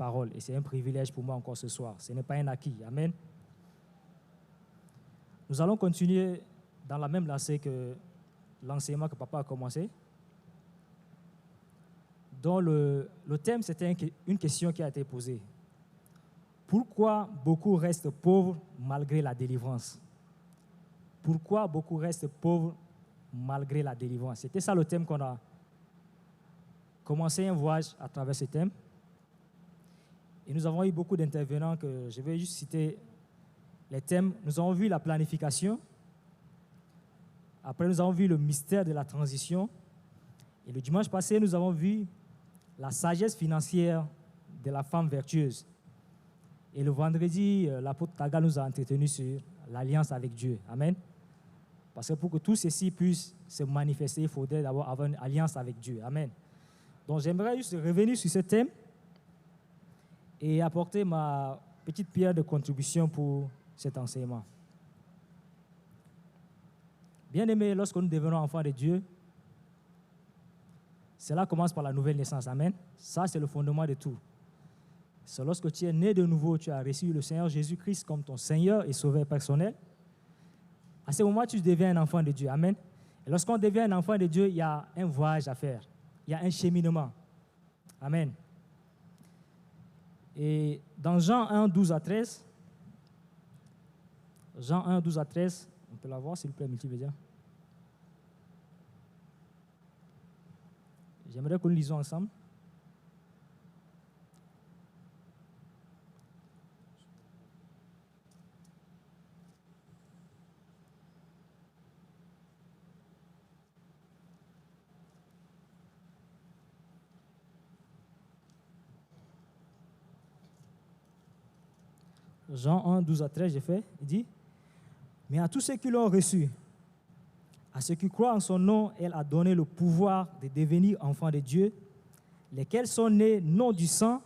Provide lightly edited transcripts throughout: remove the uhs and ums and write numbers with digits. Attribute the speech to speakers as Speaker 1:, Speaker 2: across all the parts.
Speaker 1: parole. Et c'est un privilège pour moi encore ce soir. Ce n'est pas un acquis. Amen. Nous allons continuer dans la même lancée que l'enseignement que papa a commencé. Dont le thème, c'était une question qui a été posée. Pourquoi beaucoup restent pauvres malgré la délivrance? Pourquoi beaucoup restent pauvres malgré la délivrance? C'était ça le thème qu'on a commencé un voyage à travers ce thème. Et nous avons eu beaucoup d'intervenants que je vais juste citer les thèmes. Nous avons vu la planification. Après, nous avons vu le mystère de la transition. Et le dimanche passé, nous avons vu la sagesse financière de la femme vertueuse. Et le vendredi, l'apôtre Taga nous a entretenus sur l'alliance avec Dieu. Amen. Parce que pour que tout ceci puisse se manifester, il faudrait d'abord avoir une alliance avec Dieu. Amen. Donc j'aimerais juste revenir sur ce thème et apporter ma petite pierre de contribution pour cet enseignement. Bien-aimés, lorsque nous devenons enfants de Dieu, cela commence par la nouvelle naissance. Amen. Ça, c'est le fondement de tout. C'est lorsque tu es né de nouveau, tu as reçu le Seigneur Jésus-Christ comme ton Seigneur et Sauveur personnel. À ce moment, tu deviens un enfant de Dieu. Amen. Et lorsqu'on devient un enfant de Dieu, il y a un voyage à faire. Il y a un cheminement. Amen. Et dans Jean 1, 12 à 13, Jean 1, 12 à 13, on peut la voir s'il vous plaît, multimédia. J'aimerais que nous lisons ensemble. Jean 1, 12 à 13, j'ai fait, il dit, « Mais à tous ceux qui l'ont reçu, à ceux qui croient en son nom, elle a donné le pouvoir de devenir enfants de Dieu, lesquels sont nés non du sang,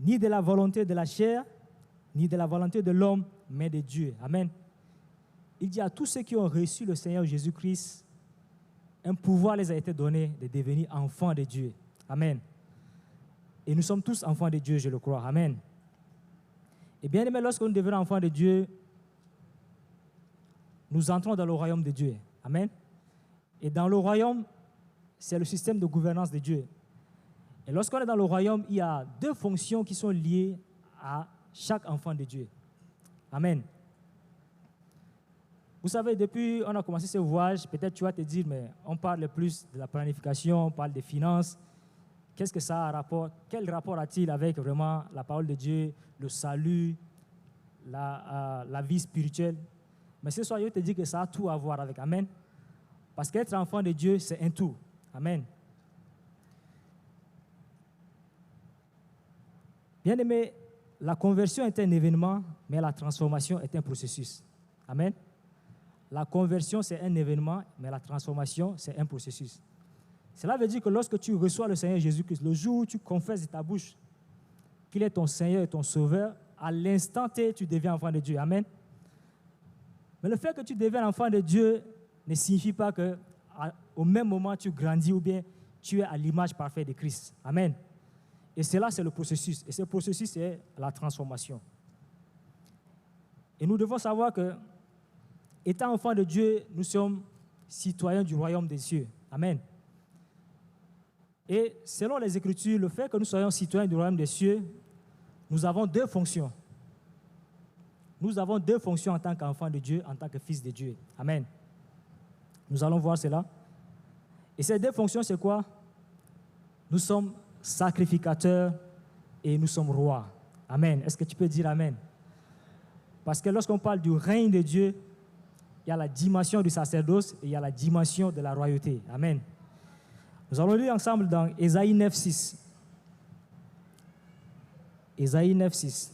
Speaker 1: ni de la volonté de la chair, ni de la volonté de l'homme, mais de Dieu. » Amen. Il dit à tous ceux qui ont reçu le Seigneur Jésus-Christ, un pouvoir les a été donné de devenir enfants de Dieu. Amen. Et nous sommes tous enfants de Dieu, je le crois. Amen. Et bien aimé, lorsque nous devenons enfants de Dieu, nous entrons dans le royaume de Dieu. Amen. Et dans le royaume, c'est le système de gouvernance de Dieu. Et lorsqu'on est dans le royaume, il y a deux fonctions qui sont liées à chaque enfant de Dieu. Amen. Vous savez, depuis qu'on a commencé ce voyage, peut-être tu vas te dire, mais on parle plus de la planification, on parle des finances. Qu'est-ce que ça a un rapport? Quel rapport a-t-il avec vraiment la parole de Dieu, le salut, la vie spirituelle? Mais ce soir, je vais te dire que ça a tout à voir avec. Amen. Parce qu'être enfant de Dieu, c'est un tout. Amen. Bien-aimé, la conversion est un événement, mais la transformation est un processus. Amen. La conversion, c'est un événement, mais la transformation, c'est un processus. Cela veut dire que lorsque tu reçois le Seigneur Jésus-Christ, le jour où tu confesses de ta bouche qu'il est ton Seigneur et ton Sauveur, à l'instant T, tu deviens enfant de Dieu. Amen. Mais le fait que tu deviennes enfant de Dieu ne signifie pas qu'au même moment tu grandis ou bien tu es à l'image parfaite de Christ. Amen. Et cela, c'est le processus. Et ce processus, c'est la transformation. Et nous devons savoir que, étant enfants de Dieu, nous sommes citoyens du royaume des cieux. Amen. Et selon les Écritures, le fait que nous soyons citoyens du royaume des cieux, nous avons deux fonctions. Nous avons deux fonctions en tant qu'enfants de Dieu, en tant que fils de Dieu. Amen. Nous allons voir cela. Et ces deux fonctions, c'est quoi? Nous sommes sacrificateurs et nous sommes rois. Amen. Est-ce que tu peux dire Amen? Parce que lorsqu'on parle du règne de Dieu, il y a la dimension du sacerdoce et il y a la dimension de la royauté. Amen. Nous allons lire ensemble dans Ésaïe 9, 6. Ésaïe 9, 6.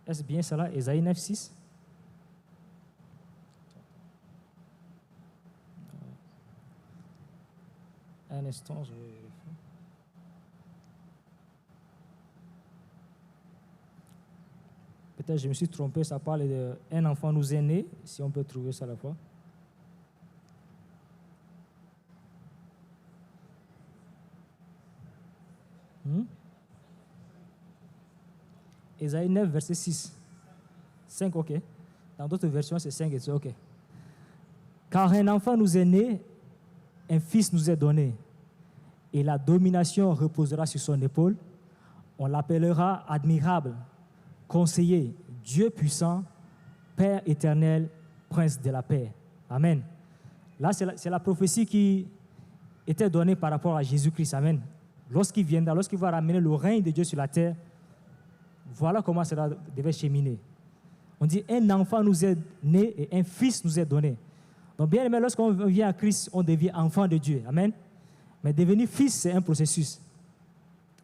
Speaker 1: Est-ce bien cela, Ésaïe 9, 6? Un instant, je vais vérifier. Peut-être je me suis trompé, ça parle d'un enfant nous est né, si on peut trouver ça à la fois. Ésaïe 9, verset 6. 5, ok. Dans d'autres versions, c'est 5 et c'est ok. Car un enfant nous est né, un fils nous est donné, et la domination reposera sur son épaule. On l'appellera admirable, conseiller, Dieu puissant, Père éternel, prince de la paix. Amen. Là, c'est la prophétie qui était donnée par rapport à Jésus-Christ. Amen. Lorsqu'il viendra, lorsqu'il va ramener le règne de Dieu sur la terre, voilà comment cela devait cheminer. On dit, un enfant nous est né et un fils nous est donné. Donc, bien aimé, lorsqu'on vient à Christ, on devient enfant de Dieu. Amen. Mais devenir fils, c'est un processus.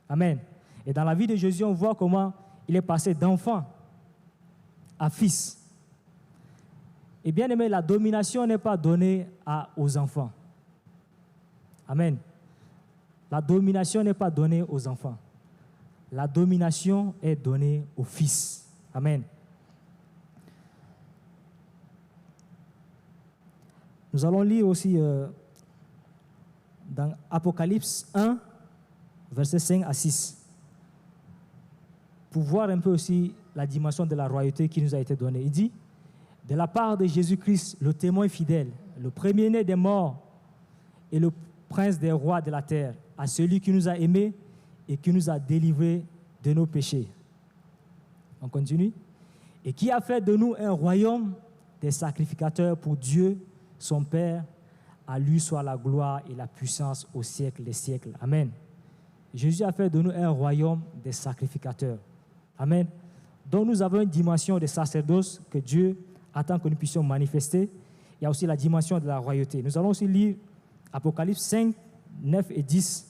Speaker 1: Amen. Et dans la vie de Jésus, on voit comment il est passé d'enfant à fils. Et bien aimé, la domination n'est pas donnée aux enfants. Amen. La domination n'est pas donnée aux enfants. La domination est donnée aux fils. Amen. Nous allons lire aussi dans Apocalypse 1, versets 5 à 6, pour voir un peu aussi la dimension de la royauté qui nous a été donnée. Il dit, de la part de Jésus-Christ, le témoin fidèle, le premier-né des morts et le prince des rois de la terre, à celui qui nous a aimés et qui nous a délivrés de nos péchés. On continue. Et qui a fait de nous un royaume des sacrificateurs pour Dieu, son Père. À lui soit la gloire et la puissance au siècle des siècles. Amen. Jésus a fait de nous un royaume des sacrificateurs. Amen. Donc nous avons une dimension de sacerdoce que Dieu attend que nous puissions manifester. Il y a aussi la dimension de la royauté. Nous allons aussi lire Apocalypse 5, 9 et 10.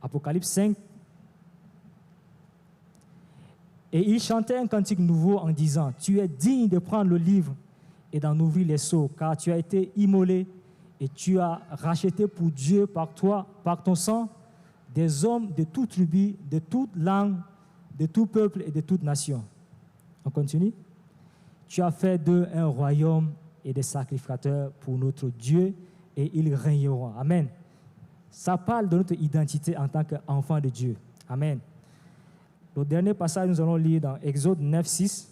Speaker 1: Apocalypse 5. Et il chantait un cantique nouveau en disant, « Tu es digne de prendre le livre et d'en ouvrir les sceaux, car tu as été immolé et tu as racheté pour Dieu par ton sang, des hommes de toute tribu, de toute langue, de tout peuple et de toute nation. » On continue. « Tu as fait d'eux un royaume et des sacrificateurs pour notre Dieu, et ils régneront. » Amen. Ça parle de notre identité en tant qu'enfant de Dieu. Amen. Le dernier passage, nous allons lire dans Exode 9, 6.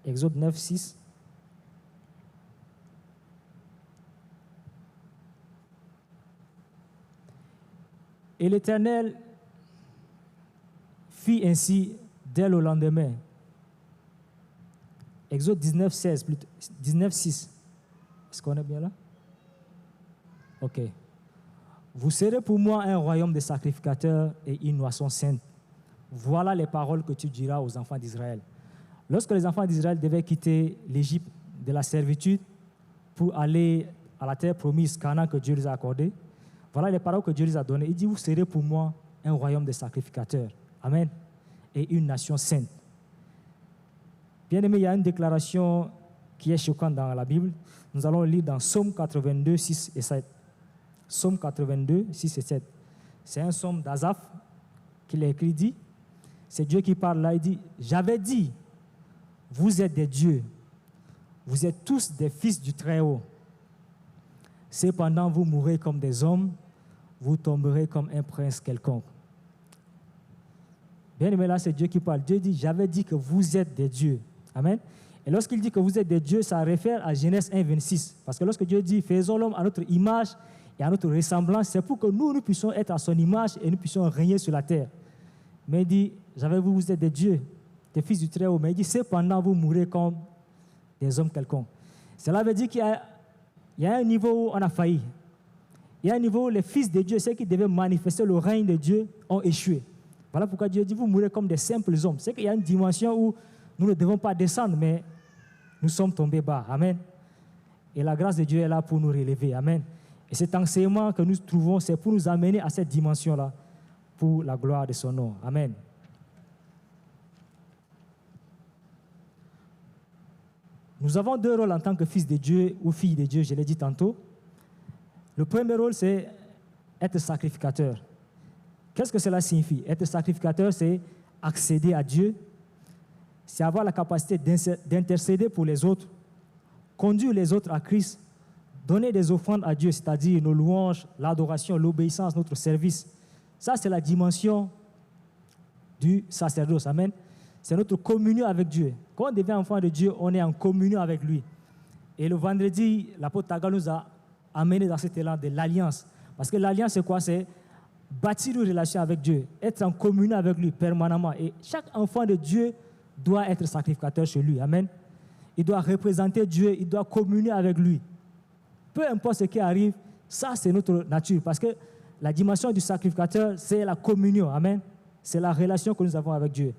Speaker 1: Exode 9, 6. Et l'Éternel fit ainsi dès le lendemain. Exode 19, 16, 19, 6. Est-ce qu'on est bien là? Ok. Vous serez pour moi un royaume de sacrificateurs et une nation sainte. Voilà les paroles que tu diras aux enfants d'Israël. Lorsque les enfants d'Israël devaient quitter l'Égypte de la servitude pour aller à la terre promise, Canaan, que Dieu les a accordée, voilà les paroles que Dieu les a données. Il dit, vous serez pour moi un royaume de sacrificateurs. Amen. Et une nation sainte. Bien aimé, il y a une déclaration qui est choquante dans la Bible. Nous allons lire dans Psaume 82, 6 et 7. Psaume 82, 6 et 7. C'est un psaume d'Asaph qu'il a écrit, dit, c'est Dieu qui parle là, il dit, j'avais dit, vous êtes des dieux, vous êtes tous des fils du Très-Haut. Cependant, vous mourrez comme des hommes, vous tomberez comme un prince quelconque. Bien aimé, là, c'est Dieu qui parle. Dieu dit, j'avais dit que vous êtes des dieux. Amen. Et lorsqu'il dit que vous êtes des dieux, ça réfère à Genèse 1, 26. Parce que lorsque Dieu dit, faisons l'homme à notre image et à notre ressemblance, c'est pour que nous puissions être à son image et nous puissions régner sur la terre. Mais il dit, j'avais vu, vous êtes des dieux, des fils du Très-Haut. Mais il dit, cependant, vous mourrez comme des hommes quelconques. Cela veut dire qu'il y a un niveau où on a failli. Il y a un niveau où les fils de Dieu, ceux qui devaient manifester le règne de Dieu, ont échoué. Voilà pourquoi Dieu dit, vous mourrez comme des simples hommes. C'est qu'il y a une dimension où nous ne devons pas descendre, mais nous sommes tombés bas. Amen. Et la grâce de Dieu est là pour nous relever. Amen. Et cet enseignement que nous trouvons, c'est pour nous amener à cette dimension-là, pour la gloire de son nom. Amen. Nous avons deux rôles en tant que fils de Dieu ou fille de Dieu, je l'ai dit tantôt. Le premier rôle, c'est être sacrificateur. Qu'est-ce que cela signifie? Être sacrificateur, c'est accéder à Dieu, c'est avoir la capacité d'intercéder pour les autres, conduire les autres à Christ, donner des offrandes à Dieu, c'est-à-dire nos louanges, l'adoration, l'obéissance, notre service. Ça, c'est la dimension du sacerdoce. Amen. C'est notre communion avec Dieu. Quand on devient enfant de Dieu, on est en communion avec lui. Et le vendredi, l'apôtre Taga nous a amené dans cet élan de l'alliance. Parce que l'alliance, c'est quoi? C'est bâtir une relation avec Dieu, être en communion avec lui permanemment. Et chaque enfant de Dieu doit être sacrificateur chez lui. Amen. Il doit représenter Dieu, il doit communier avec lui. Peu importe ce qui arrive, ça c'est notre nature. Parce que la dimension du sacrificateur, c'est la communion. Amen. C'est la relation que nous avons avec Dieu.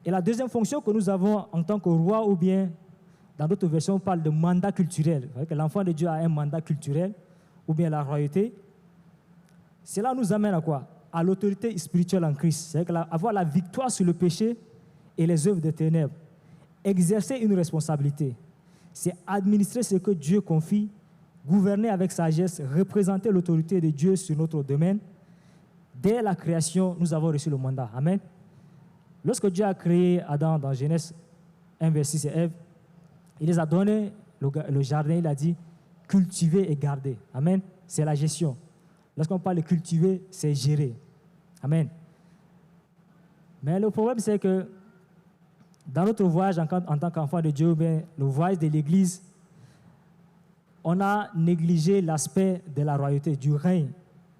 Speaker 1: Et la deuxième fonction que nous avons en tant que roi, ou bien dans d'autres versions, on parle de mandat culturel. L'enfant de Dieu a un mandat culturel, ou bien la royauté. Cela nous amène à quoi? À l'autorité spirituelle en Christ. C'est-à-dire avoir la victoire sur le péché et les œuvres des ténèbres. Exercer une responsabilité. C'est administrer ce que Dieu confie, gouverner avec sagesse, représenter l'autorité de Dieu sur notre domaine. Dès la création, nous avons reçu le mandat. Amen. Lorsque Dieu a créé Adam dans Genèse 1, verset 6 et Ève, il les a donné le jardin, il a dit cultiver et garder. Amen. C'est la gestion. Lorsqu'on parle de cultiver, c'est gérer. Amen. Mais le problème, c'est que dans notre voyage en tant qu'enfant de Dieu, bien, le voyage de l'Église, on a négligé l'aspect de la royauté, du règne,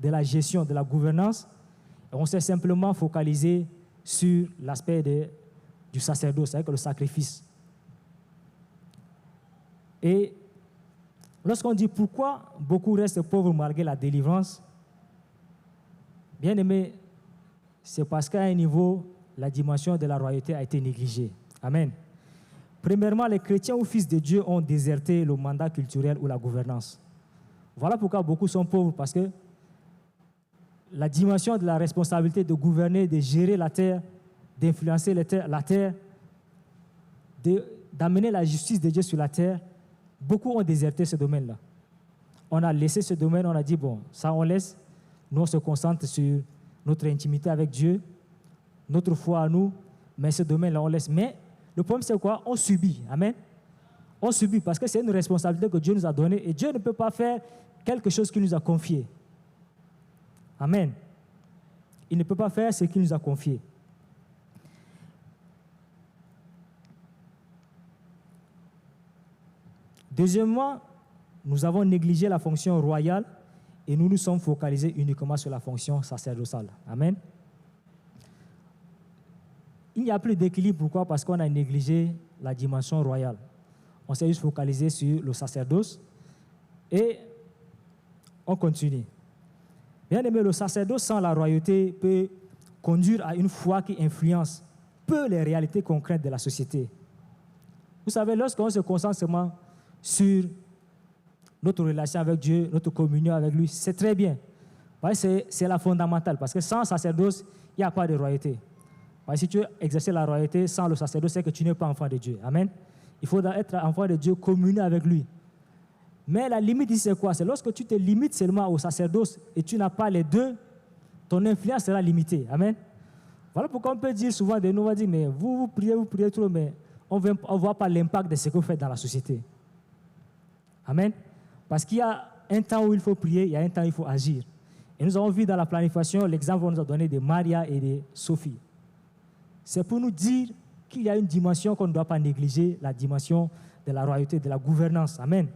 Speaker 1: de la gestion, de la gouvernance. Et on s'est simplement focalisé sur l'aspect du sacerdoce, c'est-à-dire le sacrifice. Et lorsqu'on dit pourquoi beaucoup restent pauvres malgré la délivrance, bien aimé, c'est parce qu'à un niveau, la dimension de la royauté a été négligée. Amen. Premièrement, les chrétiens ou fils de Dieu ont déserté le mandat culturel ou la gouvernance. Voilà pourquoi beaucoup sont pauvres, parce que la dimension de la responsabilité de gouverner, de gérer la terre, d'influencer la terre, d'amener la justice de Dieu sur la terre, beaucoup ont déserté ce domaine-là. On a laissé ce domaine, on a dit, bon, ça on laisse, nous on se concentre sur notre intimité avec Dieu, notre foi à nous, mais ce domaine-là on laisse. Mais le problème c'est quoi? On subit. Amen. On subit parce que c'est une responsabilité que Dieu nous a donnée et Dieu ne peut pas faire quelque chose qu'il nous a confié. Amen. Il ne peut pas faire ce qu'il nous a confié. Deuxièmement, nous avons négligé la fonction royale et nous nous sommes focalisés uniquement sur la fonction sacerdotale. Amen. Il n'y a plus d'équilibre. Pourquoi? Parce qu'on a négligé la dimension royale. On s'est juste focalisé sur le sacerdoce et on continue. Bien aimé, le sacerdoce sans la royauté peut conduire à une foi qui influence peu les réalités concrètes de la société. Vous savez, lorsqu'on se concentre seulement sur notre relation avec Dieu, notre communion avec lui, c'est très bien. C'est la fondamentale, parce que sans sacerdoce, il n'y a pas de royauté. Si tu veux exercer la royauté sans le sacerdoce, c'est que tu n'es pas enfant de Dieu. Amen. Il faut être enfant de Dieu, communier avec lui. Mais la limite ici, c'est quoi? C'est lorsque tu te limites seulement au sacerdoce et tu n'as pas les deux, ton influence sera limitée. Amen. Voilà pourquoi on peut dire souvent de nous, on va dire, mais vous priez trop, mais on ne voit pas l'impact de ce que vous faites dans la société. Amen. Parce qu'il y a un temps où il faut prier, il y a un temps où il faut agir. Et nous avons vu dans la planification l'exemple qu'on nous a donné de Maria et de Sophie. C'est pour nous dire qu'il y a une dimension qu'on ne doit pas négliger, la dimension de la royauté, de la gouvernance. Amen.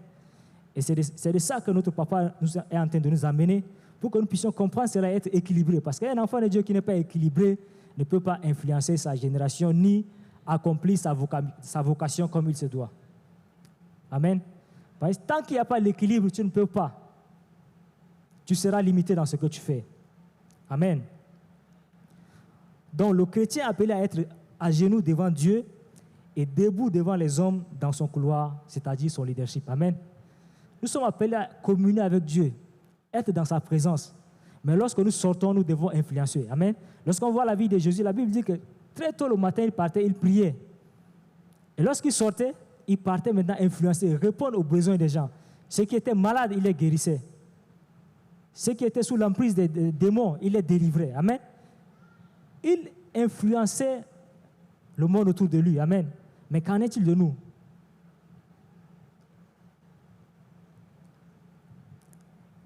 Speaker 1: Et c'est de ça que notre papa est en train de nous amener pour que nous puissions comprendre cela et être équilibré. Parce qu'un enfant de Dieu qui n'est pas équilibré ne peut pas influencer sa génération ni accomplir sa vocation comme il se doit. Amen. Parce que tant qu'il n'y a pas l'équilibre, tu ne peux pas. Tu seras limité dans ce que tu fais. Amen. Donc le chrétien est appelé à être à genoux devant Dieu et debout devant les hommes dans son couloir, c'est-à-dire son leadership. Amen. Nous sommes appelés à communier avec Dieu, être dans sa présence. Mais lorsque nous sortons, nous devons influencer. Amen. Lorsqu'on voit la vie de Jésus, la Bible dit que très tôt le matin, il partait, il priait. Et lorsqu'il sortait, il partait maintenant influencer, répondre aux besoins des gens. Ceux qui étaient malades, il les guérissait. Ceux qui étaient sous l'emprise des démons, il les délivrait. Amen. Il influençait le monde autour de lui. Amen. Mais qu'en est-il de nous?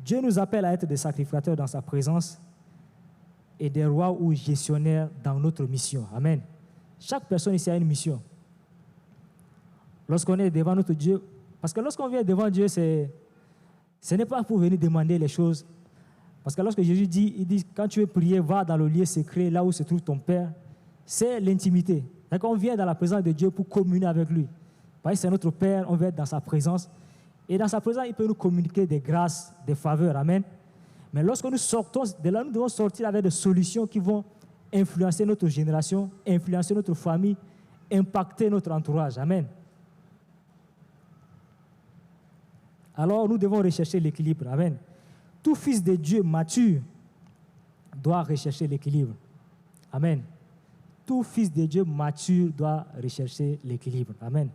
Speaker 1: Dieu nous appelle à être des sacrificateurs dans sa présence et des rois ou gestionnaires dans notre mission. Amen. Chaque personne ici a une mission. Lorsqu'on est devant notre Dieu, parce que lorsqu'on vient devant Dieu, ce n'est pas pour venir demander les choses. Parce que lorsque Jésus dit, il dit, quand tu veux prier, va dans le lieu secret, là où se trouve ton Père, c'est l'intimité. Donc on vient dans la présence de Dieu pour communier avec lui. Parce que c'est notre Père, on veut être dans sa présence. Et dans sa présence, il peut nous communiquer des grâces, des faveurs. Amen. Mais lorsque nous sortons de là, nous devons sortir avec des solutions qui vont influencer notre génération, influencer notre famille, impacter notre entourage. Amen. Alors, nous devons rechercher l'équilibre. Amen. Tout fils de Dieu mature doit rechercher l'équilibre. Amen. Tout fils de Dieu mature doit rechercher l'équilibre. Amen.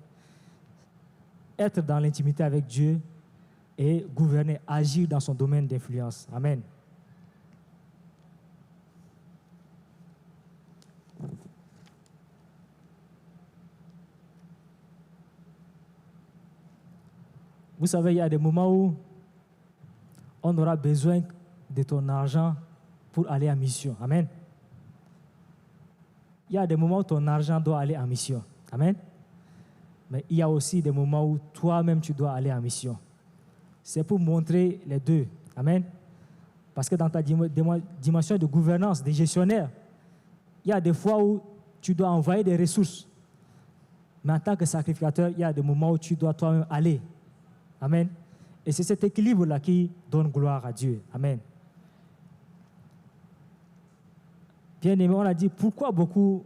Speaker 1: Être dans l'intimité avec Dieu et gouverner, agir dans son domaine d'influence. Amen. Vous savez, il y a des moments où on aura besoin de ton argent pour aller en mission. Amen. Il y a des moments où ton argent doit aller en mission. Amen. Mais il y a aussi des moments où toi-même tu dois aller en mission. C'est pour montrer les deux. Amen. Parce que dans ta dimension de gouvernance, de gestionnaire, il y a des fois où tu dois envoyer des ressources. Mais en tant que sacrificateur, il y a des moments où tu dois toi-même aller. Amen. Et c'est cet équilibre-là qui donne gloire à Dieu. Amen. Bien aimé, on a dit pourquoi beaucoup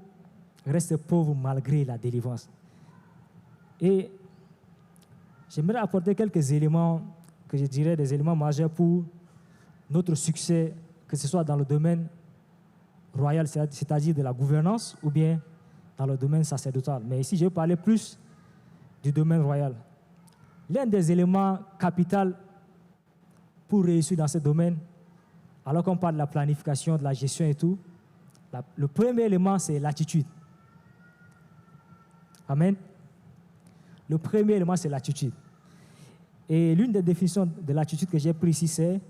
Speaker 1: restent pauvres malgré la délivrance. Et j'aimerais apporter quelques éléments que je dirais des éléments majeurs pour notre succès, que ce soit dans le domaine royal, c'est-à-dire de la gouvernance, ou bien dans le domaine sacerdotal. Mais ici, je vais parler plus du domaine royal. L'un des éléments capitaux pour réussir dans ce domaine, alors qu'on parle de la planification, de la gestion et tout, le premier élément, c'est l'attitude. Amen. Le premier élément, c'est l'attitude. Et l'une des définitions de l'attitude que j'ai prise ici, c'est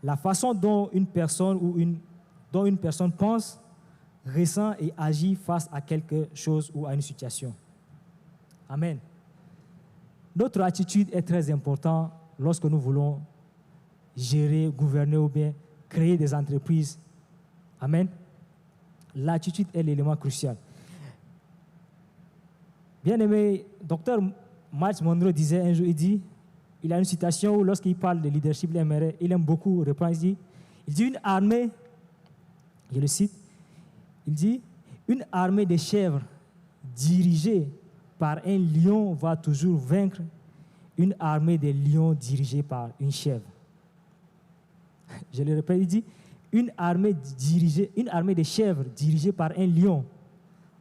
Speaker 1: la façon dont une personne pense, ressent et agit face à quelque chose ou à une situation. Amen. Notre attitude est très importante lorsque nous voulons gérer, gouverner ou bien créer des entreprises. Amen. L'attitude est l'élément crucial. Bien aimé, docteur Miles Monroe disait un jour, il a une citation où lorsqu'il parle de leadership, il aime beaucoup reprendre, il dit une armée, je le cite, il dit, une armée de chèvres dirigée par un lion va toujours vaincre une armée de lions dirigée par une chèvre. Je le répète, il dit, une armée de chèvres dirigée par un lion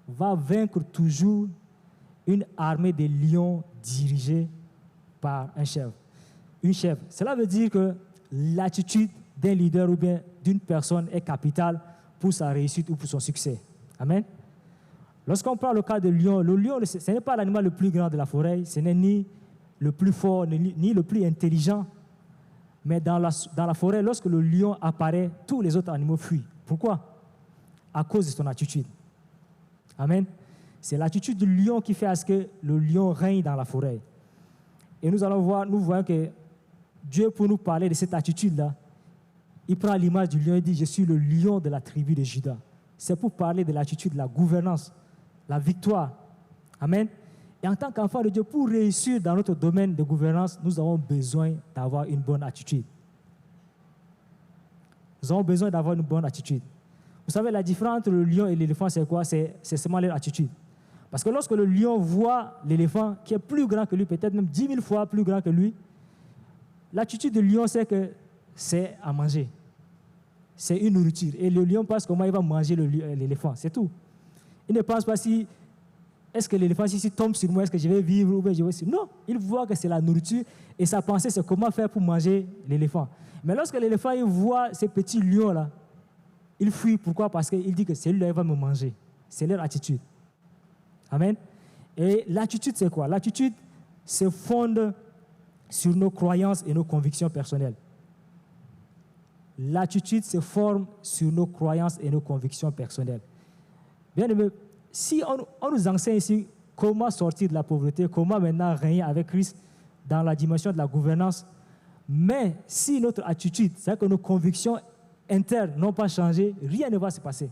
Speaker 1: va vaincre toujours une armée de lions dirigée par un chèvre. Une chèvre. Cela veut dire que l'attitude d'un leader ou bien d'une personne est capitale pour sa réussite ou pour son succès. Amen. Lorsqu'on prend le cas de lion, le lion, ce n'est pas l'animal le plus grand de la forêt, ce n'est ni le plus fort, ni le plus intelligent. Mais dans la forêt, lorsque le lion apparaît, tous les autres animaux fuient. Pourquoi? À cause de son attitude. Amen. C'est l'attitude du lion qui fait à ce que le lion règne dans la forêt. Et nous voyons que Dieu, pour nous parler de cette attitude-là, il prend l'image du lion et dit, je suis le lion de la tribu de Juda. C'est pour parler de l'attitude, de la gouvernance, la victoire. Amen. Et en tant qu'enfant de Dieu, pour réussir dans notre domaine de gouvernance, nous avons besoin d'avoir une bonne attitude. Nous avons besoin d'avoir une bonne attitude. Vous savez, la différence entre le lion et l'éléphant, c'est quoi? C'est seulement leur attitude. Parce que lorsque le lion voit l'éléphant, qui est plus grand que lui, peut-être même 10 000 fois plus grand que lui, l'attitude du lion, c'est que c'est à manger. C'est une nourriture. Et le lion pense comment il va manger l'éléphant. C'est tout. Il ne pense pas si, est-ce que l'éléphant, si tombe sur moi, est-ce que je vais vivre ou bien je vais vivre? Non, il voit que c'est la nourriture et sa pensée, c'est comment faire pour manger l'éléphant. Mais lorsque l'éléphant, il voit ces petits lions-là, il fuit. Pourquoi? Parce qu'il dit que celui-là, il va me manger. C'est leur attitude. Amen. Et l'attitude, c'est quoi? L'attitude se fonde sur nos croyances et nos convictions personnelles. l'attitude se forme sur nos croyances et nos convictions personnelles. Bien aimé, si on nous enseigne ici comment sortir de la pauvreté, comment maintenant régner avec Christ dans la dimension de la gouvernance, mais si notre attitude, c'est-à-dire que nos convictions internes n'ont pas changé, rien ne va se passer.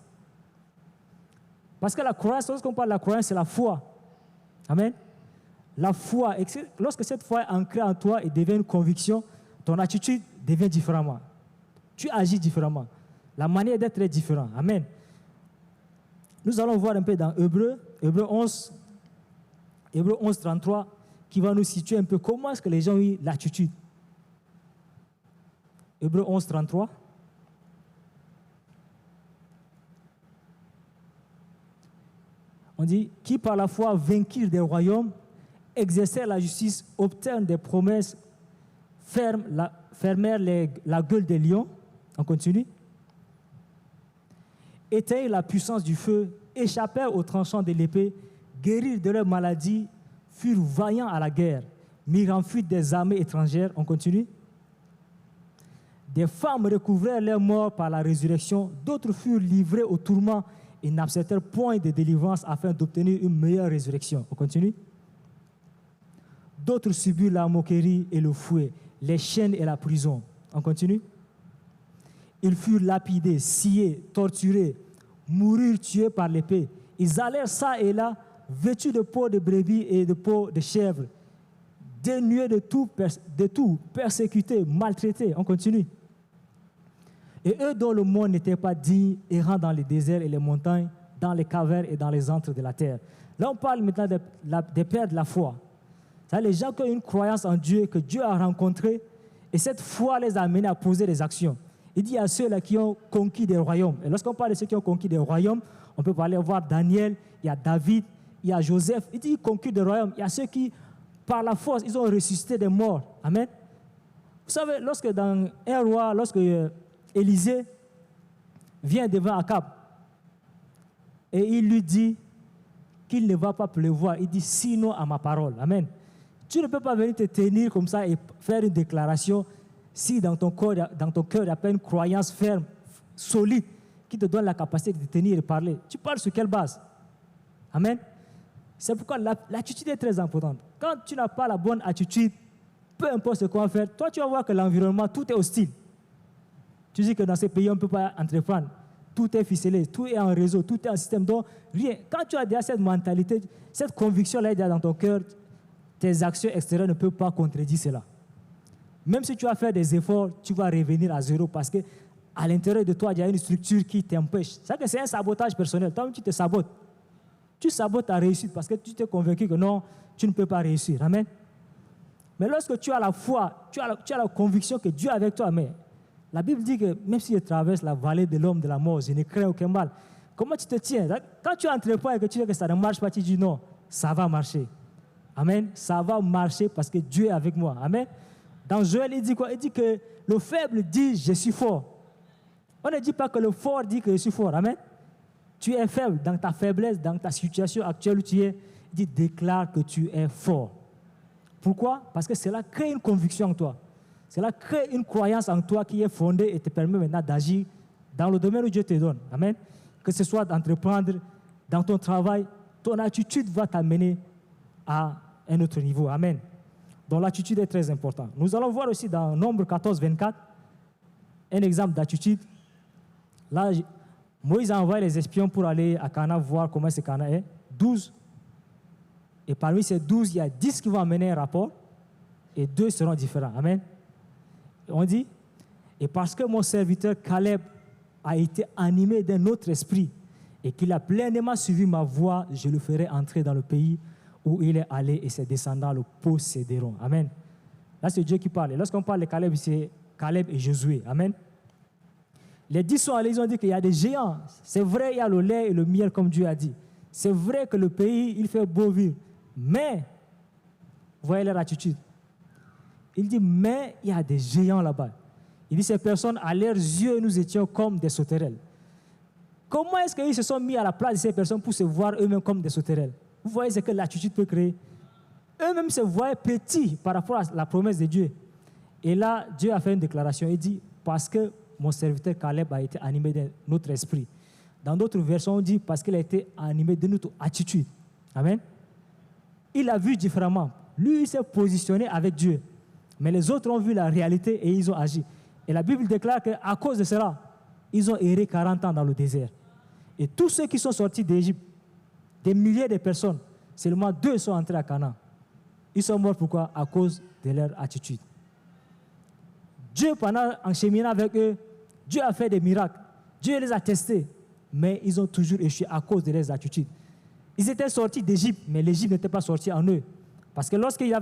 Speaker 1: Parce que la croyance, lorsqu'on parle de la croyance, c'est la foi. Amen. La foi, lorsque cette foi est ancrée en toi et devient une conviction, ton attitude devient différemment. Tu agis différemment. La manière d'être est différente. Amen. Nous allons voir un peu dans Hébreux 11, 33, qui va nous situer un peu comment est-ce que les gens ont eu l'attitude. Hébreux 11, 33. On dit, qui par la foi vainquirent des royaumes, exercèrent la justice, obtinrent des promesses, fermèrent la gueule des lions. On continue. Éteignirent la puissance du feu, échappèrent aux tranchants de l'épée, guérirent de leur maladie, furent vaillants à la guerre, mirent en fuite des armées étrangères. On continue. Des femmes recouvrèrent leurs morts par la résurrection, d'autres furent livrés au tourment et n'acceptèrent point de délivrance afin d'obtenir une meilleure résurrection. On continue. D'autres subirent la moquerie et le fouet, les chaînes et la prison. On continue. Ils furent lapidés, sciés, torturés, moururent tués par l'épée. Ils allèrent ça et là, vêtus de peau de brebis et de peau de chèvre, dénués de tout, persécutés, maltraités. On continue. Et eux dont le monde n'était pas digne, errant dans les déserts et les montagnes, dans les cavernes et dans les antres de la terre. Là, on parle maintenant des pères de la foi. C'est-à-dire les gens qui ont une croyance en Dieu, que Dieu a rencontré, et cette foi les a amenés à poser des actions. Il dit à ceux-là qui ont conquis des royaumes. Et lorsqu'on parle de ceux qui ont conquis des royaumes, on peut parler, voir Daniel, il y a David, il y a Joseph. Il dit conquis des royaumes. Il y a ceux qui, par la force, ils ont ressuscité des morts. Amen. Vous savez, lorsque dans un roi, lorsque Élisée vient devant Akab et il lui dit qu'il ne va pas pleuvoir, il dit sinon à ma parole. Amen. Tu ne peux pas venir te tenir comme ça et faire une déclaration si dans ton cœur il n'y a pas une croyance ferme, solide, qui te donne la capacité de te tenir et parler. Tu parles sur quelle base? Amen. C'est pourquoi l'attitude est très importante. Quand tu n'as pas la bonne attitude, peu importe ce qu'on va faire, toi tu vas voir que l'environnement, tout est hostile. Tu dis que dans ces pays, on ne peut pas entreprendre. Tout est ficelé, tout est en réseau, tout est en système. Donc, rien. Quand tu as déjà cette mentalité, cette conviction-là est déjà dans ton cœur, tes actions extérieures ne peuvent pas contredire cela. Même si tu vas faire des efforts, tu vas revenir à zéro parce qu'à l'intérieur de toi, il y a une structure qui t'empêche. C'est un sabotage personnel. Toi, tu te sabotes. Tu sabotes ta réussite parce que tu t'es convaincu que non, tu ne peux pas réussir. Amen. Mais lorsque tu as la foi, tu as la conviction que Dieu est avec toi, mais la Bible dit que même si je traverse la vallée de l'homme de la mort, je ne crains aucun mal. Comment tu te tiens? Quand tu entreprends et que tu sais que ça ne marche pas, tu dis non, ça va marcher. Amen. Ça va marcher parce que Dieu est avec moi. Amen. Dans Joël, il dit quoi? Il dit que le faible dit je suis fort. On ne dit pas que le fort dit que je suis fort. Amen. Tu es faible dans ta faiblesse, dans ta situation actuelle où tu es. Il dit déclare que tu es fort. Pourquoi? Parce que cela crée une conviction en toi. Cela crée une croyance en toi qui est fondée et te permet maintenant d'agir dans le domaine où Dieu te donne. Amen. Que ce soit d'entreprendre, dans ton travail, ton attitude va t'amener à un autre niveau. Amen. Donc l'attitude est très importante. Nous allons voir aussi dans Nombre 14, 24, un exemple d'attitude. Là, Moïse a envoyé les espions pour aller à Canaan voir comment ce Canaan est. 12. Et parmi ces 12, il y a 10 qui vont amener un rapport et 2 seront différents. Amen. On dit, et parce que mon serviteur Caleb a été animé d'un autre esprit et qu'il a pleinement suivi ma voie, je le ferai entrer dans le pays où il est allé et ses descendants le posséderont. Amen. Là, c'est Dieu qui parle. Et lorsqu'on parle de Caleb, c'est Caleb et Josué. Amen. Les 10 sont allés, ils ont dit qu'il y a des géants. C'est vrai, il y a le lait et le miel, comme Dieu a dit. C'est vrai que le pays, il fait beau vivre. Mais, voyez leur attitude. Il dit, mais il y a des géants là-bas. Il dit, ces personnes, à leurs yeux, nous étions comme des sauterelles. Comment est-ce qu'ils se sont mis à la place de ces personnes pour se voir eux-mêmes comme des sauterelles? Vous voyez ce que l'attitude peut créer. Eux-mêmes se voyaient petits par rapport à la promesse de Dieu. Et là, Dieu a fait une déclaration. Il dit, parce que mon serviteur Caleb a été animé de notre esprit. Dans d'autres versions, on dit parce qu'il a été animé de notre attitude. Amen. Il a vu différemment. Lui, il s'est positionné avec Dieu. Mais les autres ont vu la réalité et ils ont agi. Et la Bible déclare qu'à cause de cela, ils ont erré 40 ans dans le désert. Et tous ceux qui sont sortis d'Égypte, des milliers de personnes, seulement 2 sont entrés à Canaan. Ils sont morts pourquoi? À cause de leur attitude. Dieu, en cheminant avec eux, Dieu a fait des miracles. Dieu les a testés, mais ils ont toujours échoué à cause de leurs attitudes. Ils étaient sortis d'Égypte, mais l'Égypte n'était pas sortie en eux. Parce que lorsqu'ils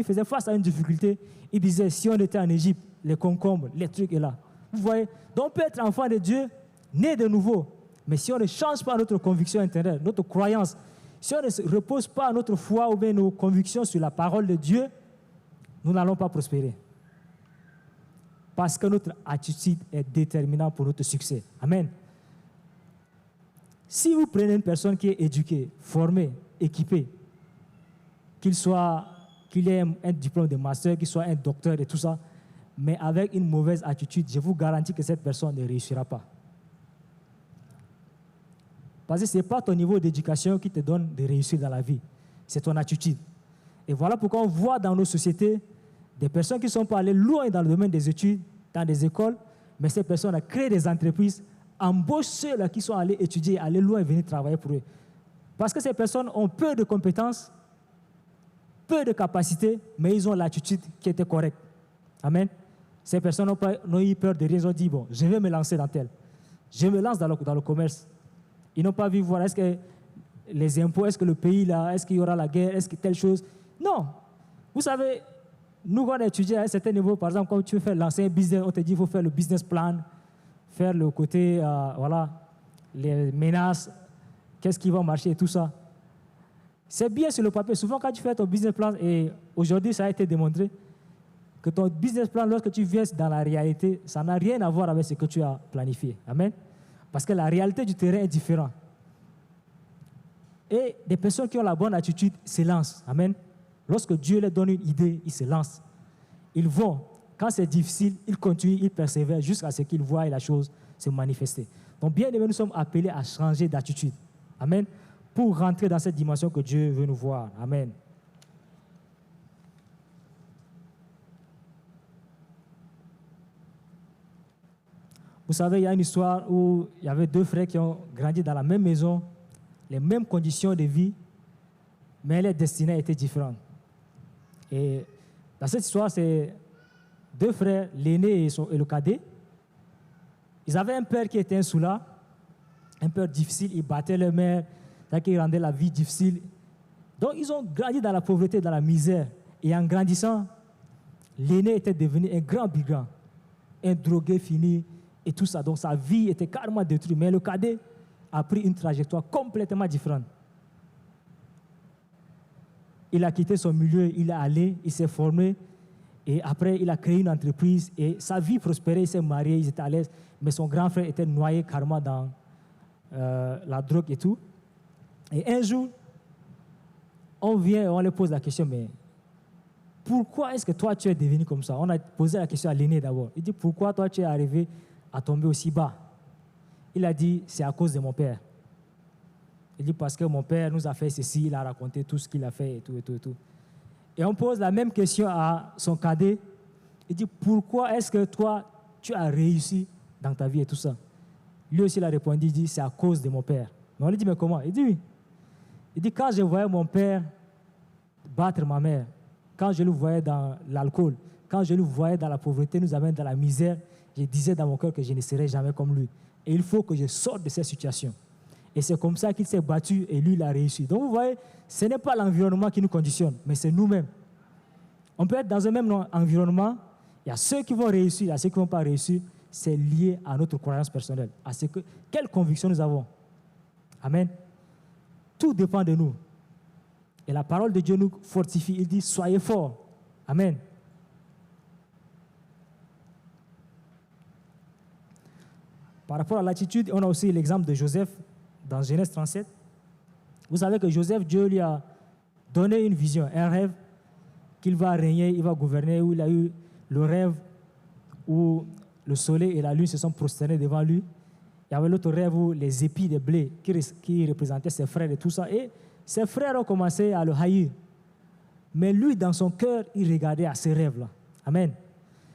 Speaker 1: faisaient face à une difficulté, ils disaient, si on était en Égypte, les concombres, les trucs est là. Vous voyez? Donc on peut être enfant de Dieu, né de nouveau, mais si on ne change pas notre conviction intérieure, notre croyance, si on ne repose pas notre foi ou bien nos convictions sur la parole de Dieu, nous n'allons pas prospérer. Parce que notre attitude est déterminante pour notre succès. Amen. Si vous prenez une personne qui est éduquée, formée, équipée, qu'il ait un diplôme de master, qu'il soit un docteur et tout ça, mais avec une mauvaise attitude, je vous garantis que cette personne ne réussira pas. Parce que ce n'est pas ton niveau d'éducation qui te donne de réussir dans la vie, c'est ton attitude. Et voilà pourquoi on voit dans nos sociétés des personnes qui ne sont pas allées loin dans le domaine des études, dans des écoles, mais ces personnes ont créé des entreprises, embauchent ceux-là qui sont allés étudier, aller loin et venir travailler pour eux. Parce que ces personnes ont peu de compétences, peu de capacités, mais ils ont l'attitude qui était correcte. Amen. Ces personnes n'ont eu peur de rien, ils ont dit, bon, je vais me lancer dans tel. Je me lance dans le commerce. Ils n'ont pas vu voir, est-ce que les impôts, est-ce que le pays là, est-ce qu'il y aura la guerre, est-ce que telle chose. Non. Vous savez, nous, quand on étudie à un certain niveau, par exemple, quand tu veux faire lancer un business, on te dit qu'il faut faire le business plan, faire le côté, voilà, les menaces, qu'est-ce qui va marcher et tout ça. C'est bien sur le papier. Souvent, quand tu fais ton business plan, et aujourd'hui, ça a été démontré, que ton business plan, lorsque tu viens dans la réalité, ça n'a rien à voir avec ce que tu as planifié. Amen. Parce que la réalité du terrain est différente. Et des personnes qui ont la bonne attitude se lancent. Amen. Lorsque Dieu leur donne une idée, ils se lancent. Ils vont. Quand c'est difficile, ils continuent, ils persévèrent jusqu'à ce qu'ils voient la chose se manifester. Donc, bien aimé, nous sommes appelés à changer d'attitude. Amen. Pour rentrer dans cette dimension que Dieu veut nous voir. Amen. Vous savez, il y a une histoire où il y avait 2 frères qui ont grandi dans la même maison, les mêmes conditions de vie, mais les destinées étaient différentes. Et dans cette histoire, c'est 2 frères, l'aîné et le cadet. Ils avaient un père qui était un soulard, un père difficile, il battait leur mère, il rendait la vie difficile. Donc, ils ont grandi dans la pauvreté, dans la misère. Et en grandissant, l'aîné était devenu un grand brigand, un drogué fini, et tout ça. Donc, sa vie était carrément détruite. Mais le cadet a pris une trajectoire complètement différente. Il a quitté son milieu, il est allé, il s'est formé, et après, il a créé une entreprise, et sa vie prospérait, il s'est marié, il était à l'aise, mais son grand frère était noyé carrément dans la drogue et tout. Et un jour, on vient et on lui pose la question, mais pourquoi est-ce que toi, tu es devenu comme ça? On a posé la question à l'aîné d'abord. Il dit, pourquoi toi, tu es arrivé à tomber aussi bas? Il a dit, c'est à cause de mon père. Il dit, parce que mon père nous a fait ceci, il a raconté tout ce qu'il a fait et tout, et tout, et tout. Et on pose la même question à son cadet. Il dit, pourquoi est-ce que toi, tu as réussi dans ta vie et tout ça? Lui aussi, il a répondu, il dit, c'est à cause de mon père. Mais on lui dit, mais comment? Il dit, oui. Il dit, quand je voyais mon père battre ma mère, quand je le voyais dans l'alcool, quand je le voyais dans la pauvreté, nous amène dans la misère, je disais dans mon cœur que je ne serai jamais comme lui. Et il faut que je sorte de cette situation. Et c'est comme ça qu'il s'est battu et lui, il a réussi. Donc vous voyez, ce n'est pas l'environnement qui nous conditionne, mais c'est nous-mêmes. On peut être dans un même environnement, il y a ceux qui vont réussir, il y a ceux qui ne vont pas réussir. C'est lié à notre croyance personnelle, à quelle conviction nous avons. Amen. Tout dépend de nous. Et la parole de Dieu nous fortifie. Il dit, soyez forts. Amen. Par rapport à l'attitude, on a aussi l'exemple de Joseph dans Genèse 37. Vous savez que Joseph, Dieu lui a donné une vision, un rêve, qu'il va régner, il va gouverner, où il a eu le rêve où le soleil et la lune se sont prosternés devant lui. Il y avait l'autre rêve où les épis de blé qui représentaient ses frères et tout ça. Et ses frères ont commencé à le haïr. Mais lui, dans son cœur, il regardait à ces rêves-là. Amen.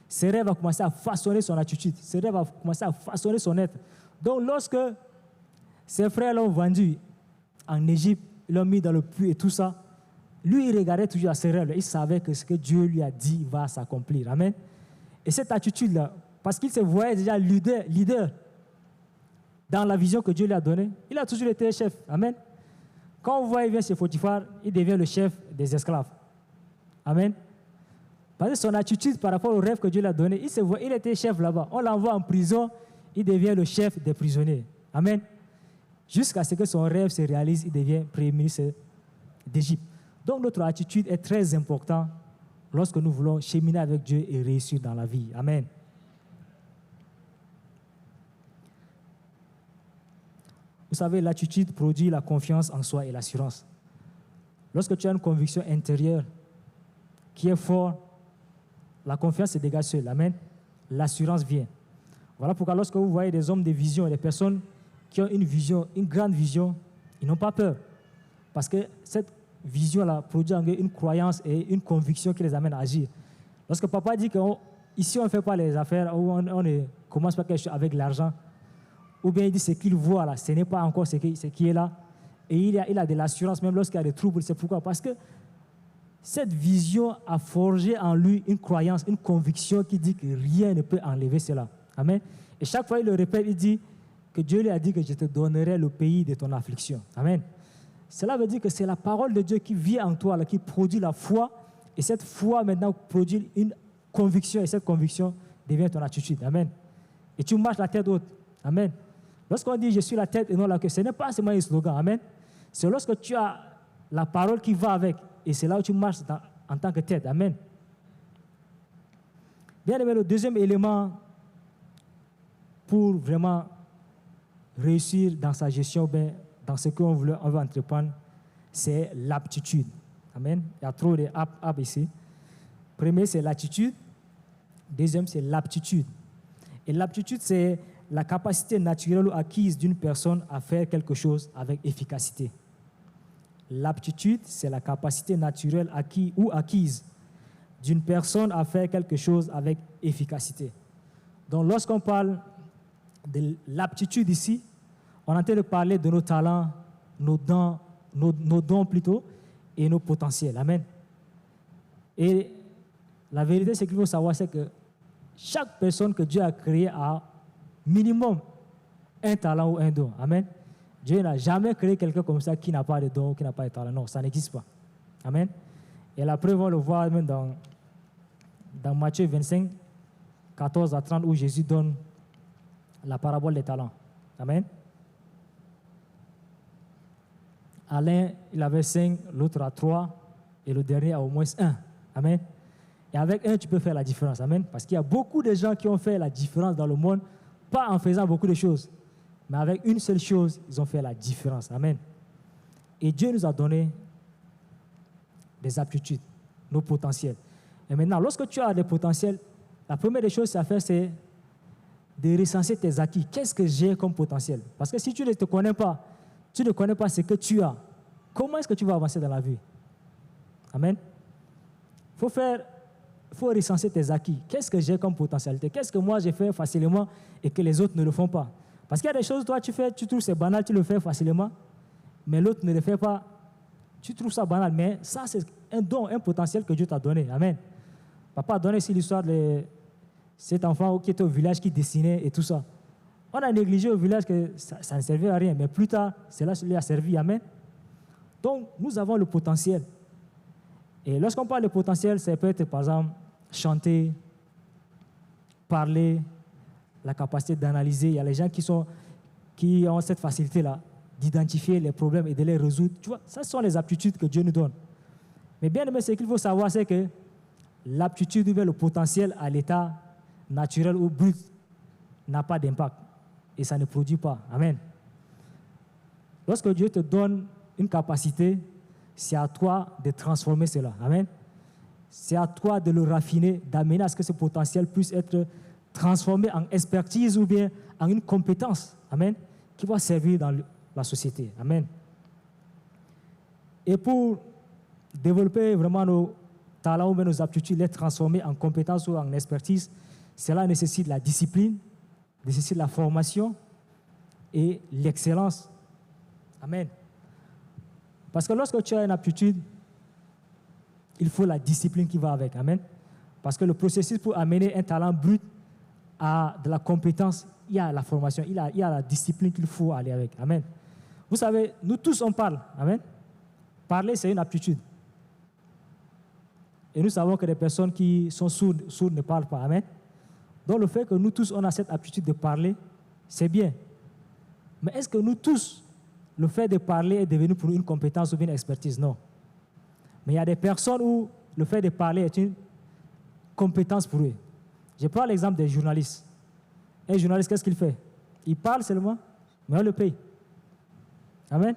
Speaker 1: Ces rêves ont commencé à façonner son attitude. Ces rêves ont commencé à façonner son être. Donc, lorsque ses frères l'ont vendu en Égypte, ils l'ont mis dans le puits et tout ça, lui, il regardait toujours à ses rêves. Il savait que ce que Dieu lui a dit va s'accomplir. Amen. Et cette attitude-là, parce qu'il se voyait déjà leader dans la vision que Dieu lui a donnée, il a toujours été chef. Amen. Quand on voit, il vient chez Potiphar, il devient le chef des esclaves. Amen. Parce que son attitude par rapport au rêve que Dieu lui a donné, il était chef là-bas. On l'envoie en prison, il devient le chef des prisonniers. Amen. Jusqu'à ce que son rêve se réalise, il devient premier ministre d'Égypte. Donc notre attitude est très importante lorsque nous voulons cheminer avec Dieu et réussir dans la vie. Amen. Vous savez, l'attitude produit la confiance en soi et l'assurance. Lorsque tu as une conviction intérieure qui est forte, la confiance se dégage seule. Amen. L'assurance vient. Voilà pourquoi lorsque vous voyez des hommes de vision, des personnes qui ont une vision, une grande vision, ils n'ont pas peur. Parce que cette vision-là produit en eux une croyance et une conviction qui les amène à agir. Lorsque papa dit qu'ici on ne fait pas les affaires, on ne commence pas quelque chose avec l'argent, ou bien il dit ce qu'il voit là, ce n'est pas encore ce qui est là, et il a de l'assurance même lorsqu'il y a des troubles. C'est pourquoi? Parce que cette vision a forgé en lui une croyance, une conviction qui dit que rien ne peut enlever cela. Amen. Et chaque fois il le répète, il dit que Dieu lui a dit que je te donnerai le pays de ton affliction. Amen. Cela veut dire que c'est la parole de Dieu qui vit en toi, là, qui produit la foi, et cette foi maintenant produit une conviction, et cette conviction devient ton attitude. Amen. Et tu marches la tête haute. Amen. Lorsqu'on dit je suis la tête et non la queue, ce n'est pas seulement un slogan. Amen. C'est lorsque tu as la parole qui va avec, et c'est là où tu marches en tant que tête. Amen. Bien aimé, le deuxième élément pour vraiment réussir dans sa gestion, dans ce qu'on veut entreprendre, c'est l'aptitude. Amen. Il y a trop de ap ici. Premier, c'est l'attitude. Deuxième, c'est l'aptitude. Et l'aptitude, c'est la capacité naturelle ou acquise d'une personne à faire quelque chose avec efficacité. L'aptitude, c'est la capacité naturelle acquise d'une personne à faire quelque chose avec efficacité. Donc, lorsqu'on parle de l'aptitude ici, on est en train de parler de nos talents, nos dons plutôt, et nos potentiels. Amen. Et la vérité, c'est qu'il faut savoir, c'est que chaque personne que Dieu a créée a minimum un talent ou un don. Amen. Dieu n'a jamais créé quelqu'un comme ça qui n'a pas de don ou qui n'a pas de talent. Non, ça n'existe pas. Amen. Et la preuve, on le voit même dans Matthieu 25, 14 à 30, où Jésus donne la parabole des talents. Amen. À l'un, il avait 5, l'autre a 3, et le dernier a au moins 1. Amen. Et avec un, tu peux faire la différence. Amen. Parce qu'il y a beaucoup de gens qui ont fait la différence dans le monde, pas en faisant beaucoup de choses, mais avec une seule chose, ils ont fait la différence. Amen. Et Dieu nous a donné des aptitudes, nos potentiels. Et maintenant, lorsque tu as des potentiels, la première des choses à faire, c'est de recenser tes acquis. Qu'est-ce que j'ai comme potentiel? Parce que si tu ne te connais pas, tu ne connais pas ce que tu as, comment est-ce que tu vas avancer dans la vie? Amen. Il faut recenser tes acquis. Qu'est-ce que j'ai comme potentialité? Qu'est-ce que moi j'ai fait facilement et que les autres ne le font pas? Parce qu'il y a des choses, toi, tu trouves c'est banal, tu le fais facilement, mais l'autre ne le fait pas. Tu trouves ça banal, mais ça, c'est un don, un potentiel que Dieu t'a donné. Amen. Papa a donné ici l'histoire de cet enfant qui était au village, qui dessinait et tout ça. On a négligé au village que ça ne servait à rien, mais plus tard, cela lui a servi. Amen. Donc, nous avons le potentiel. Et lorsqu'on parle de potentiel, ça peut être, par exemple, chanter, parler, la capacité d'analyser. Il y a les gens qui ont cette facilité-là d'identifier les problèmes et de les résoudre. Tu vois, ça, ce sont les aptitudes que Dieu nous donne. Mais bien aimé, ce qu'il faut savoir, c'est que l'aptitude ou le potentiel à l'état naturel ou brut n'a pas d'impact. Et ça ne produit pas. Amen. Lorsque Dieu te donne une capacité, c'est à toi de transformer cela. Amen. C'est à toi de le raffiner, d'amener à ce que ce potentiel puisse être transformer en expertise ou bien en une compétence, amen, qui va servir dans la société, amen. Et pour développer vraiment nos talents ou bien nos aptitudes, les transformer en compétences ou en expertise, cela nécessite la discipline, nécessite la formation et l'excellence, amen. Parce que lorsque tu as une aptitude, il faut la discipline qui va avec, amen. Parce que le processus pour amener un talent brut à de la compétence, il y a la formation, il y a la discipline qu'il faut aller avec. Amen. Vous savez, nous tous, on parle. Amen. Parler, c'est une aptitude. Et nous savons que les personnes qui sont sourdes ne parlent pas. Amen. Donc le fait que nous tous, on a cette aptitude de parler, c'est bien. Mais est-ce que nous tous, le fait de parler est devenu pour nous une compétence ou une expertise? Non. Mais il y a des personnes où le fait de parler est une compétence pour eux. Je prends l'exemple des journalistes. Un journaliste, qu'est-ce qu'il fait? Il parle seulement, mais on le paye. Amen.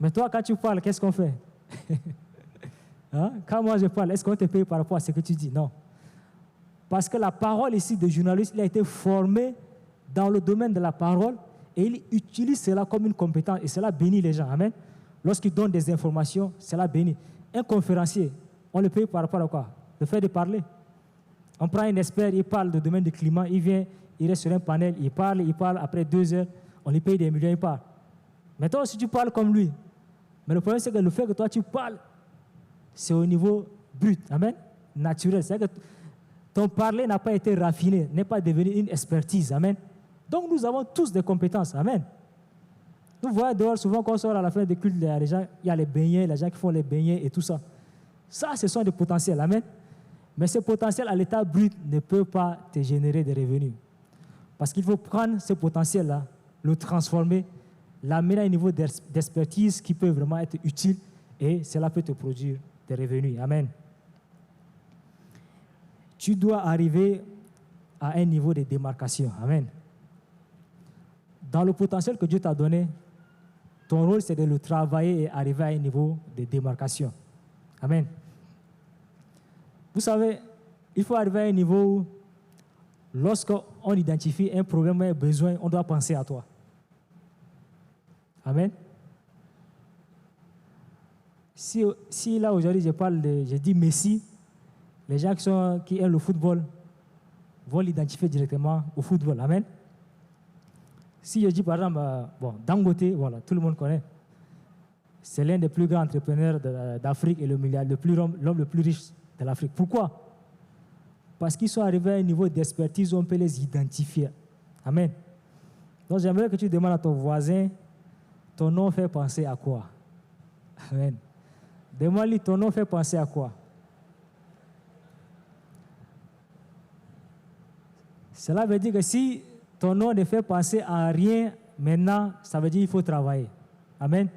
Speaker 1: Mais toi, quand tu parles, qu'est-ce qu'on fait? Hein? Quand moi je parle, est-ce qu'on te paye par rapport à ce que tu dis? Non. Parce que la parole ici de journaliste, il a été formé dans le domaine de la parole et il utilise cela comme une compétence et cela bénit les gens. Amen. Lorsqu'il donne des informations, cela bénit. Un conférencier, on le paye par rapport à quoi? Le fait de parler. On prend un expert, il parle du domaine du climat, il vient, il reste sur un panel, il parle, après 2 heures, on lui paye des millions, il parle. Mais toi aussi, tu parles comme lui. Mais le problème, c'est que le fait que toi, tu parles, c'est au niveau brut, amen, naturel. C'est-à-dire que ton parler n'a pas été raffiné, n'est pas devenu une expertise, amen. Donc, nous avons tous des compétences, amen. Nous voyons dehors, souvent, quand on sort à la fin des cultes, il y a les beignets, les gens qui font les beignets et tout ça. Ça, ce sont des potentiels, amen. Mais ce potentiel à l'état brut ne peut pas te générer des revenus. Parce qu'il faut prendre ce potentiel-là, le transformer, l'amener à un niveau d'expertise qui peut vraiment être utile et cela peut te produire des revenus. Amen. Tu dois arriver à un niveau de démarcation. Amen. Dans le potentiel que Dieu t'a donné, ton rôle, c'est de le travailler et arriver à un niveau de démarcation. Amen. Vous savez, il faut arriver à un niveau où, lorsqu'on identifie un problème ou un besoin, on doit penser à toi. Amen. Si là, aujourd'hui, je dis Messi, les gens qui aiment le football vont l'identifier directement au football. Amen. Si je dis, par exemple, Dangote, voilà, tout le monde connaît. C'est l'un des plus grands entrepreneurs d'Afrique et l'homme le plus riche de l'Afrique. Pourquoi? Parce qu'ils sont arrivés à un niveau d'expertise où on peut les identifier. Amen. Donc j'aimerais que tu demandes à ton voisin, ton nom fait penser à quoi? Amen. Demande-lui, ton nom fait penser à quoi? Cela veut dire que si ton nom ne fait penser à rien maintenant, ça veut dire qu'il faut travailler. Amen.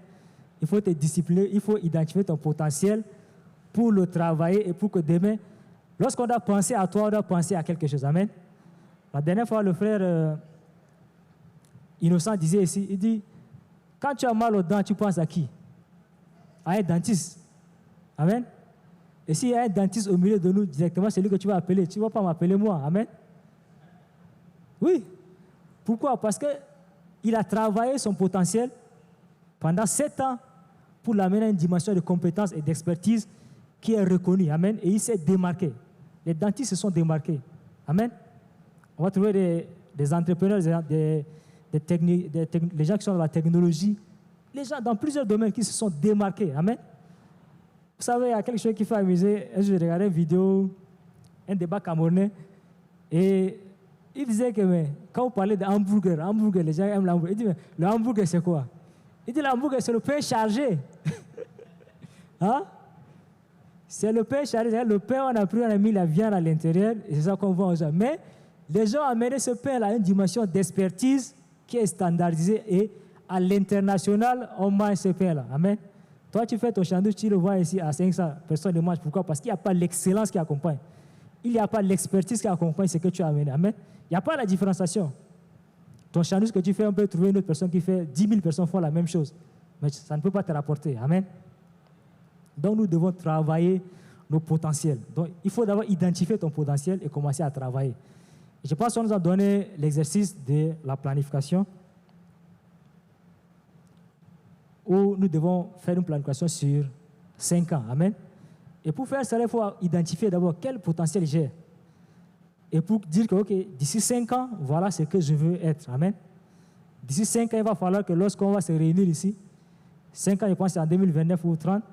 Speaker 1: Il faut te discipliner, il faut identifier ton potentiel pour le travailler et pour que demain, lorsqu'on doit penser à toi, on doit penser à quelque chose. Amen. La dernière fois, le frère Innocent disait ici, il dit, quand tu as mal aux dents, tu penses à qui? À un dentiste. Amen. Et s'il y a un dentiste au milieu de nous, directement, c'est lui que tu vas appeler. Tu ne vas pas m'appeler moi. Amen. Oui. Pourquoi? Parce qu'il a travaillé son potentiel pendant 7 ans pour l'amener à une dimension de compétence et d'expertise qui est reconnue. Amen. Et il s'est démarqué. Les dentistes se sont démarqués. Amen. On va trouver des entrepreneurs, des gens qui sont dans la technologie, les gens dans plusieurs domaines qui se sont démarqués. Amen. Vous savez, il y a quelque chose qui fait amuser. Je regardais une vidéo, un débat camerounais, et il disait que quand on parlait d'hamburger, les gens aiment l'hamburger. Il dit, mais le hamburger, c'est quoi? Il dit, l'hamburger, c'est le pain chargé. Hein? C'est le pain chargé. Le pain, on a mis la viande à l'intérieur, et c'est ça qu'on vend aux gens. Mais les gens ont amené ce pain à une dimension d'expertise qui est standardisée, et à l'international, on mange ce pain-là. Amen. Toi, tu fais ton sandwich, tu le vois ici à 500, personne ne mange. Pourquoi? Parce qu'il n'y a pas l'excellence qui accompagne. Il n'y a pas l'expertise qui accompagne ce que tu as amené. Amen. Il n'y a pas la différenciation. Ton sandwich que tu fais, on peut trouver une autre personne qui fait 10 000 personnes font la même chose. Mais ça ne peut pas te rapporter. Amen. Donc, nous devons travailler nos potentiels. Donc, il faut d'abord identifier ton potentiel et commencer à travailler. Je pense qu'on nous a donné l'exercice de la planification où nous devons faire une planification sur 5 ans. Amen. Et pour faire cela, il faut identifier d'abord quel potentiel j'ai. Et pour dire que, OK, d'ici 5 ans, voilà ce que je veux être. Amen. D'ici 5 ans, il va falloir que lorsqu'on va se réunir ici, 5 ans, je pense que c'est en 2029 ou 30,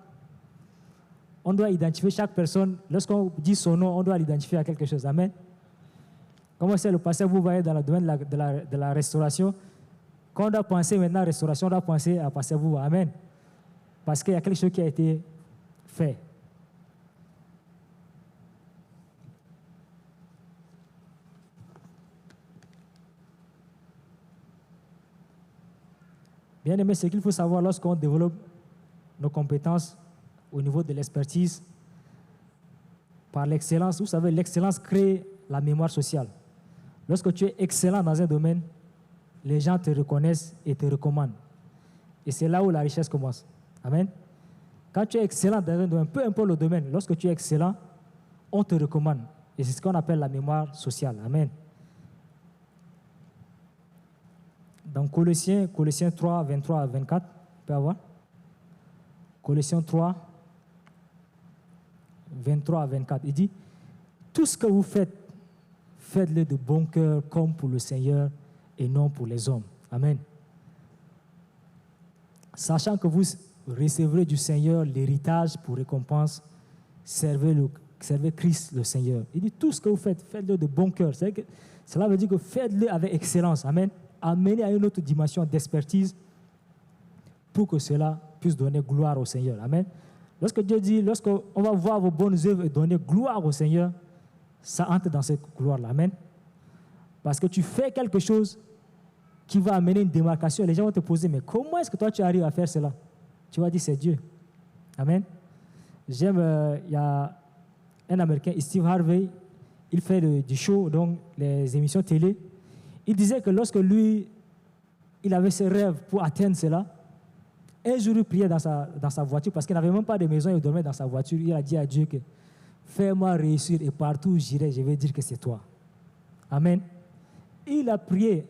Speaker 1: on doit identifier chaque personne. Lorsqu'on dit son nom, on doit l'identifier à quelque chose. Amen. Comment c'est le passé, vous voyez dans le domaine de la restauration. Quand on doit penser maintenant à la restauration, on doit penser à passer vous. Amen. Parce qu'il y a quelque chose qui a été fait. Bien aimé, ce qu'il faut savoir lorsqu'on développe nos compétences au niveau de l'expertise par l'excellence. Vous savez, l'excellence crée la mémoire sociale. Lorsque tu es excellent dans un domaine, les gens te reconnaissent et te recommandent. Et c'est là où la richesse commence. Amen. Quand tu es excellent dans un domaine, peu importe le domaine, lorsque tu es excellent, on te recommande. Et c'est ce qu'on appelle la mémoire sociale. Amen. Dans Colossiens 3, 23 à 24, on peut avoir. Colossiens 3, 23 à 24, il dit, tout ce que vous faites, faites-le de bon cœur comme pour le Seigneur et non pour les hommes. Amen. Sachant que vous recevrez du Seigneur l'héritage pour récompense, servez Christ le Seigneur. Il dit, tout ce que vous faites, faites-le de bon cœur. Cela veut dire que faites-le avec excellence. Amen. Amenez à une autre dimension d'expertise pour que cela puisse donner gloire au Seigneur. Amen. Lorsque Dieu dit, lorsqu'on va voir vos bonnes œuvres et donner gloire au Seigneur, ça entre dans cette gloire-là. Amen. Parce que tu fais quelque chose qui va amener une démarcation. Les gens vont te poser, mais comment est-ce que toi tu arrives à faire cela? Tu vas dire, c'est Dieu. Amen. J'aime, il y a un Américain, Steve Harvey, il fait du show, donc les émissions télé. Il disait que lorsque lui, il avait ses rêves pour atteindre cela, un jour il priait dans sa voiture parce qu'il n'avait même pas de maison, il dormait dans sa voiture. Il a dit à Dieu que fais-moi réussir et partout où j'irai, je vais dire que c'est toi. Amen. Il a prié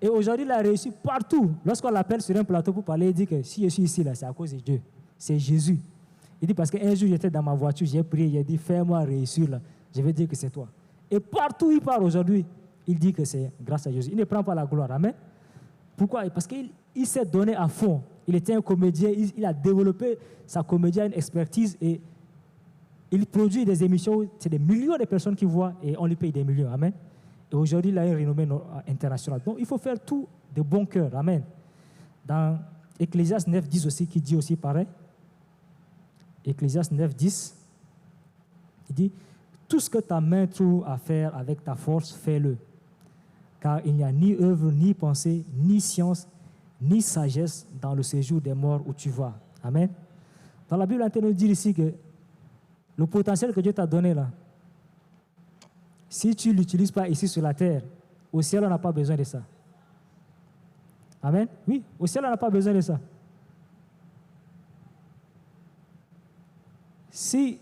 Speaker 1: et aujourd'hui il a réussi partout. Lorsqu'on l'appelle sur un plateau pour parler, il dit que si je suis ici, là, c'est à cause de Dieu. C'est Jésus. Il dit parce qu'un jour j'étais dans ma voiture, j'ai prié, il a dit fais-moi réussir, là, je vais dire que c'est toi. Et partout où il part aujourd'hui, il dit que c'est grâce à Jésus. Il ne prend pas la gloire. Amen. Pourquoi? Parce qu'il s'est donné à fond. Il était un comédien. Il a développé sa comédie, une expertise et il produit des émissions. C'est des millions de personnes qui voient et on lui paye des millions. Amen. Et aujourd'hui, il a une renommée internationale. Donc, il faut faire tout de bon cœur. Amen. Dans Ecclésiaste 9:10 aussi, qui dit aussi pareil. Ecclésiaste 9:10, il dit tout ce que ta main trouve à faire avec ta force, fais-le. Car il n'y a ni œuvre, ni pensée, ni science, ni sagesse dans le séjour des morts où tu vas. Amen. Dans la Bible, on nous dit ici que le potentiel que Dieu t'a donné là, si tu ne l'utilises pas ici sur la terre, au ciel, on n'a pas besoin de ça. Amen. Oui, au ciel, on n'a pas besoin de ça. Si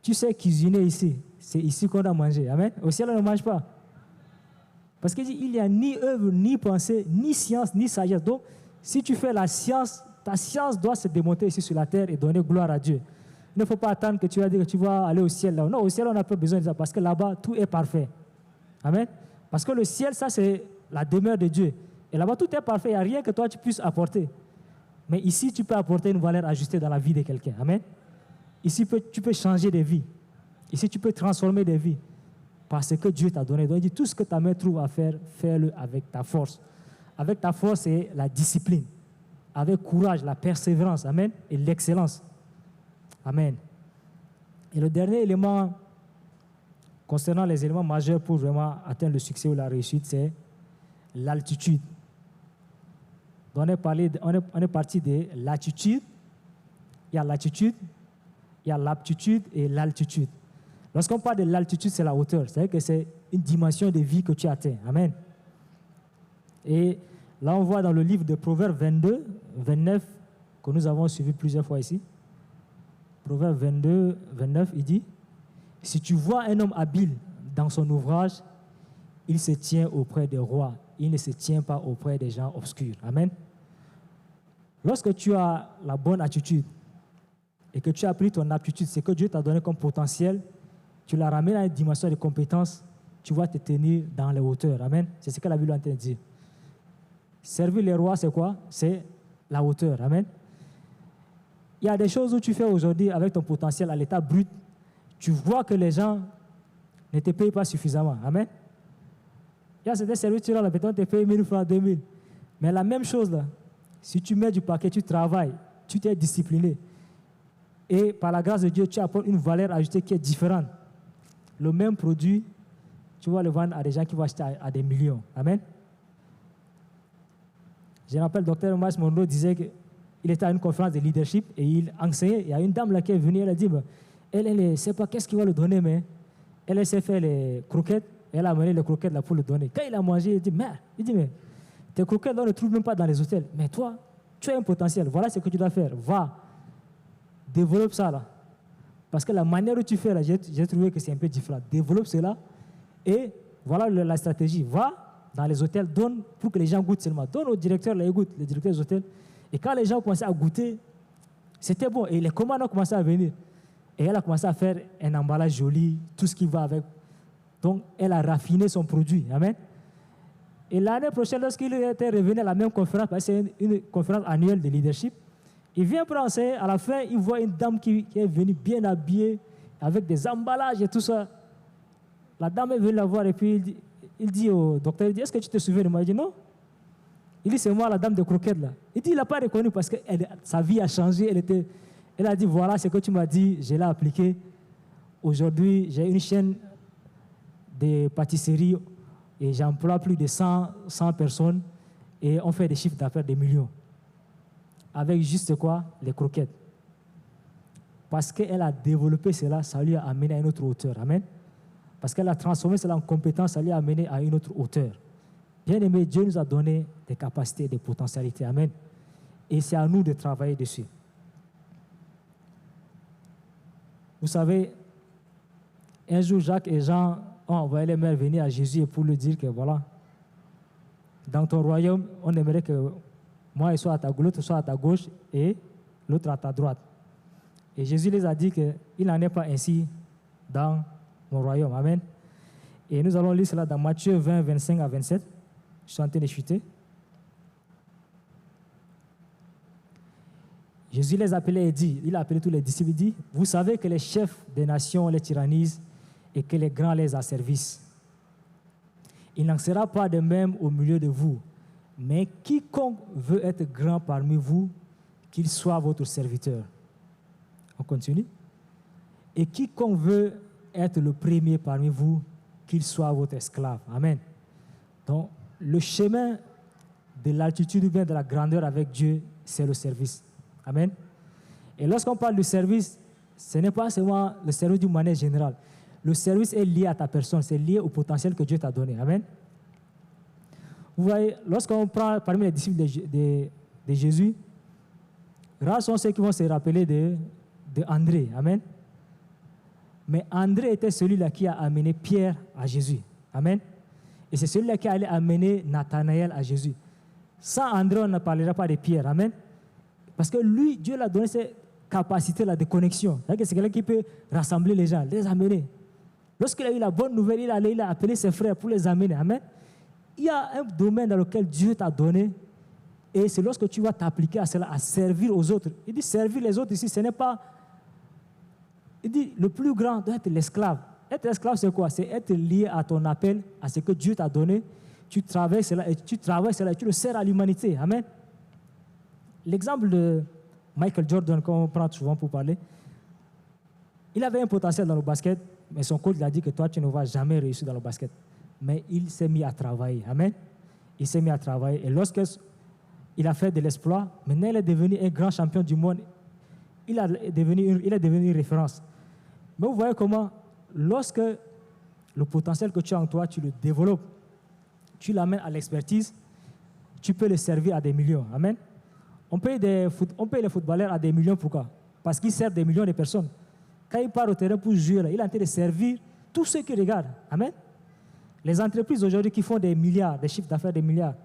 Speaker 1: tu sais cuisiner ici, c'est ici qu'on doit manger. Amen. Au ciel, on ne mange pas. Parce qu'il dit, il n'y a ni œuvre, ni pensée, ni science, ni sagesse. Donc, si tu fais la science, ta science doit se démontrer ici sur la terre et donner gloire à Dieu. Il ne faut pas attendre que tu vas dire que tu vas aller au ciel. Là. Non, au ciel, on n'a pas besoin de ça parce que là-bas, tout est parfait. Amen. Parce que le ciel, ça, c'est la demeure de Dieu. Et là-bas, tout est parfait. Il n'y a rien que toi, tu puisses apporter. Mais ici, tu peux apporter une valeur ajustée dans la vie de quelqu'un. Amen. Ici, tu peux changer des vies. Ici, tu peux transformer des vies. Parce que Dieu t'a donné. Donc, il dit, tout ce que ta main trouve à faire, fais-le avec ta force. Avec ta force, c'est la discipline. Avec courage, la persévérance. Amen. Et l'excellence. Amen. Et le dernier élément concernant les éléments majeurs pour vraiment atteindre le succès ou la réussite, c'est l'altitude. Donc, on est parti de l'attitude. Il y a l'attitude, il y a l'aptitude et l'altitude. Lorsqu'on parle de l'altitude, c'est la hauteur. C'est-à-dire que c'est une dimension de vie que tu atteins. Amen. Et là, on voit dans le livre de Proverbes 22, 29, que nous avons suivi plusieurs fois ici. Proverbes 22, 29, il dit, si tu vois un homme habile dans son ouvrage, il se tient auprès des rois. Il ne se tient pas auprès des gens obscurs. Amen. Lorsque tu as la bonne attitude et que tu as pris ton aptitude, ce que Dieu t'a donné comme potentiel, tu la ramènes à une dimension de compétence, tu vas te tenir dans les hauteurs. Amen. C'est ce que la Bible est en train de dire. Servir les rois, c'est quoi? C'est la hauteur. Amen. Il y a des choses où tu fais aujourd'hui avec ton potentiel à l'état brut, tu vois que les gens ne te payent pas suffisamment. Amen. Il y a certains services là, peut-être on te paye 1000 francs, 2000. Mais la même chose là, si tu mets du paquet, tu travailles, tu t'es discipliné, et par la grâce de Dieu, tu apportes une valeur ajoutée qui est différente. Le même produit, tu vas le vendre à des gens qui vont acheter à des millions. Amen. Je me rappelle, le docteur Miles Monroe disait qu'il était à une conférence de leadership et il enseignait. Il y a une dame là qui est venue, elle a dit, elle ne sait pas qu'est-ce qu'il va lui donner, mais elle s'est fait les croquettes, elle a amené les croquettes là pour le donner. Quand il a mangé, il dit, mais tes croquettes là, on ne les trouve même pas dans les hôtels. Mais toi, tu as un potentiel, voilà ce que tu dois faire. Va, développe ça là. Parce que la manière dont tu fais là, j'ai trouvé que c'est un peu différent. Développe cela et voilà la stratégie. Va dans les hôtels, donne pour que les gens goûtent seulement. Donne au directeur, là, ils goûtent, les directeurs des hôtels. Et quand les gens ont commencé à goûter, c'était bon. Et les commandes ont commencé à venir. Et elle a commencé à faire un emballage joli, tout ce qui va avec. Donc, elle a raffiné son produit. Amen. Et l'année prochaine, lorsqu'il était revenu à la même conférence, parce que c'est une conférence annuelle de leadership, il vient pour enseigner. À la fin, il voit une dame qui est venue bien habillée, avec des emballages et tout ça. La dame est venue la voir et puis il dit au docteur, est-ce que tu te souviens de moi? Il dit non. Il dit, c'est moi la dame de croquettes là. Il dit, il n'a pas reconnu parce que sa vie a changé. Elle a dit, voilà ce que tu m'as dit, je l'ai appliqué. Aujourd'hui, j'ai une chaîne de pâtisserie et j'emploie plus de 100 personnes et on fait des chiffres d'affaires de millions. Avec juste quoi? Les croquettes. Parce qu'elle a développé cela, ça lui a amené à une autre hauteur. Amen. Parce qu'elle a transformé cela en compétence, ça lui a amené à une autre hauteur. Bien aimé, Dieu nous a donné des capacités, des potentialités. Amen. Et c'est à nous de travailler dessus. Vous savez, un jour, Jacques et Jean ont envoyé les mères venir à Jésus pour lui dire que voilà, dans ton royaume, on aimerait que moi je sois à ta gauche, l'autre soit à ta gauche et l'autre à ta droite. Et Jésus les a dit qu'il n'en est pas ainsi dans mon royaume. Amen. Et nous allons lire cela dans Matthieu 20, 25 à 27. Je suis en train de chuter. Jésus les appelait et dit, il a appelé tous les disciples, il dit, vous savez que les chefs des nations les tyrannisent et que les grands les asservissent. Il n'en sera pas de même au milieu de vous. Mais quiconque veut être grand parmi vous, qu'il soit votre serviteur. On continue. Et quiconque veut être le premier parmi vous, qu'il soit votre esclave. Amen. Donc, le chemin de l'altitude ou bien de la grandeur avec Dieu, c'est le service. Amen. Et lorsqu'on parle du service, ce n'est pas seulement le service d'une manière générale. Le service est lié à ta personne, c'est lié au potentiel que Dieu t'a donné. Amen. Vous voyez, lorsqu'on prend parmi les disciples de Jésus, rares sont ceux qui vont se rappeler de André. Amen. Mais André était celui-là qui a amené Pierre à Jésus. Amen. Et c'est celui-là qui allait amener Nathanaël à Jésus. Sans André, on ne parlera pas de Pierre. Amen. Parce que lui, Dieu l'a donné cette capacité-là de connexion. C'est quelqu'un qui peut rassembler les gens, les amener. Lorsqu'il a eu la bonne nouvelle, il a appelé ses frères pour les amener. Amen. Il y a un domaine dans lequel Dieu t'a donné et c'est lorsque tu vas t'appliquer à cela, à servir aux autres. Il dit servir les autres ici, ce n'est pas... Il dit le plus grand doit être l'esclave. Être esclave, c'est quoi? C'est être lié à ton appel, à ce que Dieu t'a donné. Tu travailles cela et tu le sers à l'humanité. Amen. L'exemple de Michael Jordan, qu'on prend souvent pour parler, il avait un potentiel dans le basket, mais son coach lui a dit que toi, tu ne vas jamais réussir dans le basket. Mais il s'est mis à travailler. Amen. Il s'est mis à travailler. Et lorsqu'il a fait de l'exploit, maintenant il est devenu un grand champion du monde. Il est devenu une référence. Mais vous voyez comment, lorsque le potentiel que tu as en toi, tu le développes, tu l'amènes à l'expertise, tu peux le servir à des millions. Amen. On paye les footballeurs à des millions, pourquoi? Parce qu'ils servent des millions de personnes. Quand il part au terrain pour jouer, il est en train de servir tous ceux qui regardent. Amen. Les entreprises aujourd'hui qui font des milliards, des chiffres d'affaires des milliards.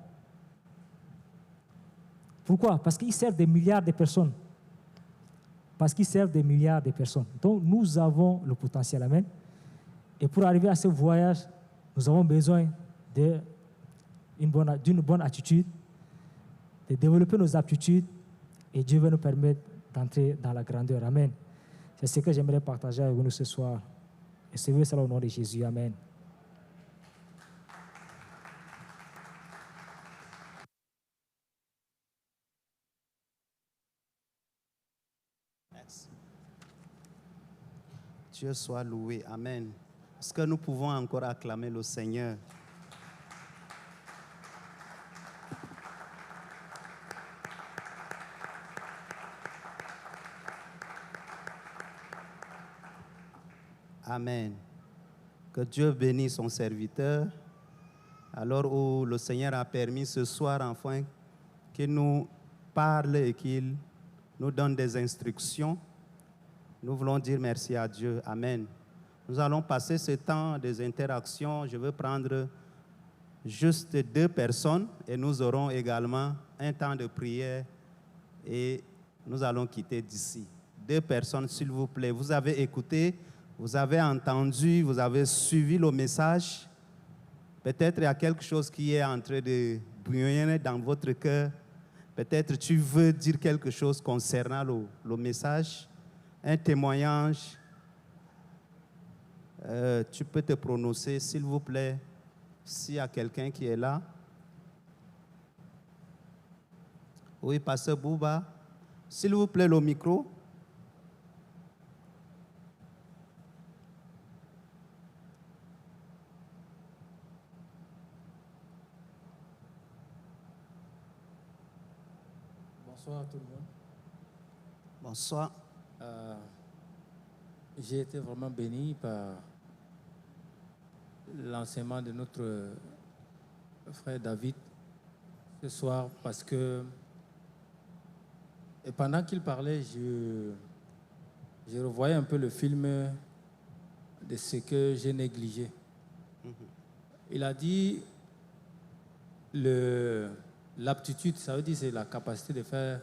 Speaker 1: Pourquoi? Parce qu'ils servent des milliards de personnes. Parce qu'ils servent des milliards de personnes. Donc, nous avons le potentiel. Amen. Et pour arriver à ce voyage, nous avons besoin d'une bonne attitude, de développer nos aptitudes, et Dieu va nous permettre d'entrer dans la grandeur. Amen. C'est ce que j'aimerais partager avec nous ce soir. Et c'est cela au nom de Jésus. Amen.
Speaker 2: Merci. Dieu soit loué. Amen. Est-ce que nous pouvons encore acclamer le Seigneur? Amen. Que Dieu bénisse son serviteur. Alors où le Seigneur a permis ce soir enfin qu'il nous parle et qu'il nous donne des instructions, nous voulons dire merci à Dieu. Amen. Nous allons passer ce temps des interactions. Je veux prendre juste 2 personnes et nous aurons également un temps de prière et nous allons quitter d'ici. 2 personnes, s'il vous plaît. Vous avez écouté, vous avez entendu, vous avez suivi le message. Peut-être il y a quelque chose qui est en train de bouillonner dans votre cœur. Peut-être tu veux dire quelque chose concernant le message, un témoignage. Tu peux te prononcer, s'il vous plaît, s'il y a quelqu'un qui est là. Oui, Pasteur Bouba. S'il vous plaît, le micro.
Speaker 3: Bonsoir à tout le monde.
Speaker 2: Bonsoir.
Speaker 3: J'ai été vraiment béni par l'enseignement de notre frère David ce soir parce que et pendant qu'il parlait, je revoyais un peu le film de ce que j'ai négligé. Il a dit l'aptitude, ça veut dire c'est la capacité de faire,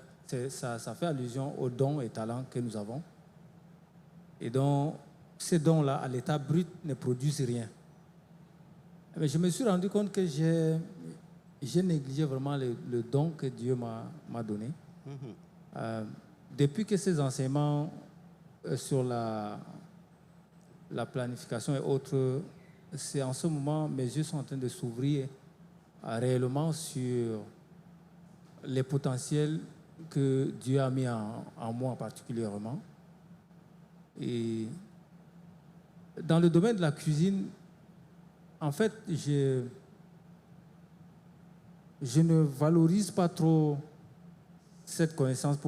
Speaker 3: ça fait allusion aux dons et talents que nous avons. Et donc, ces dons-là, à l'état brut, ne produisent rien. Mais je me suis rendu compte que j'ai négligé vraiment le don que Dieu m'a donné. Depuis que ces enseignements sur la planification et autres, c'est en ce moment, mes yeux sont en train de s'ouvrir réellement sur les potentiels que Dieu a mis en moi particulièrement. Et dans le domaine de la cuisine, en fait, je ne valorise pas trop cette connaissance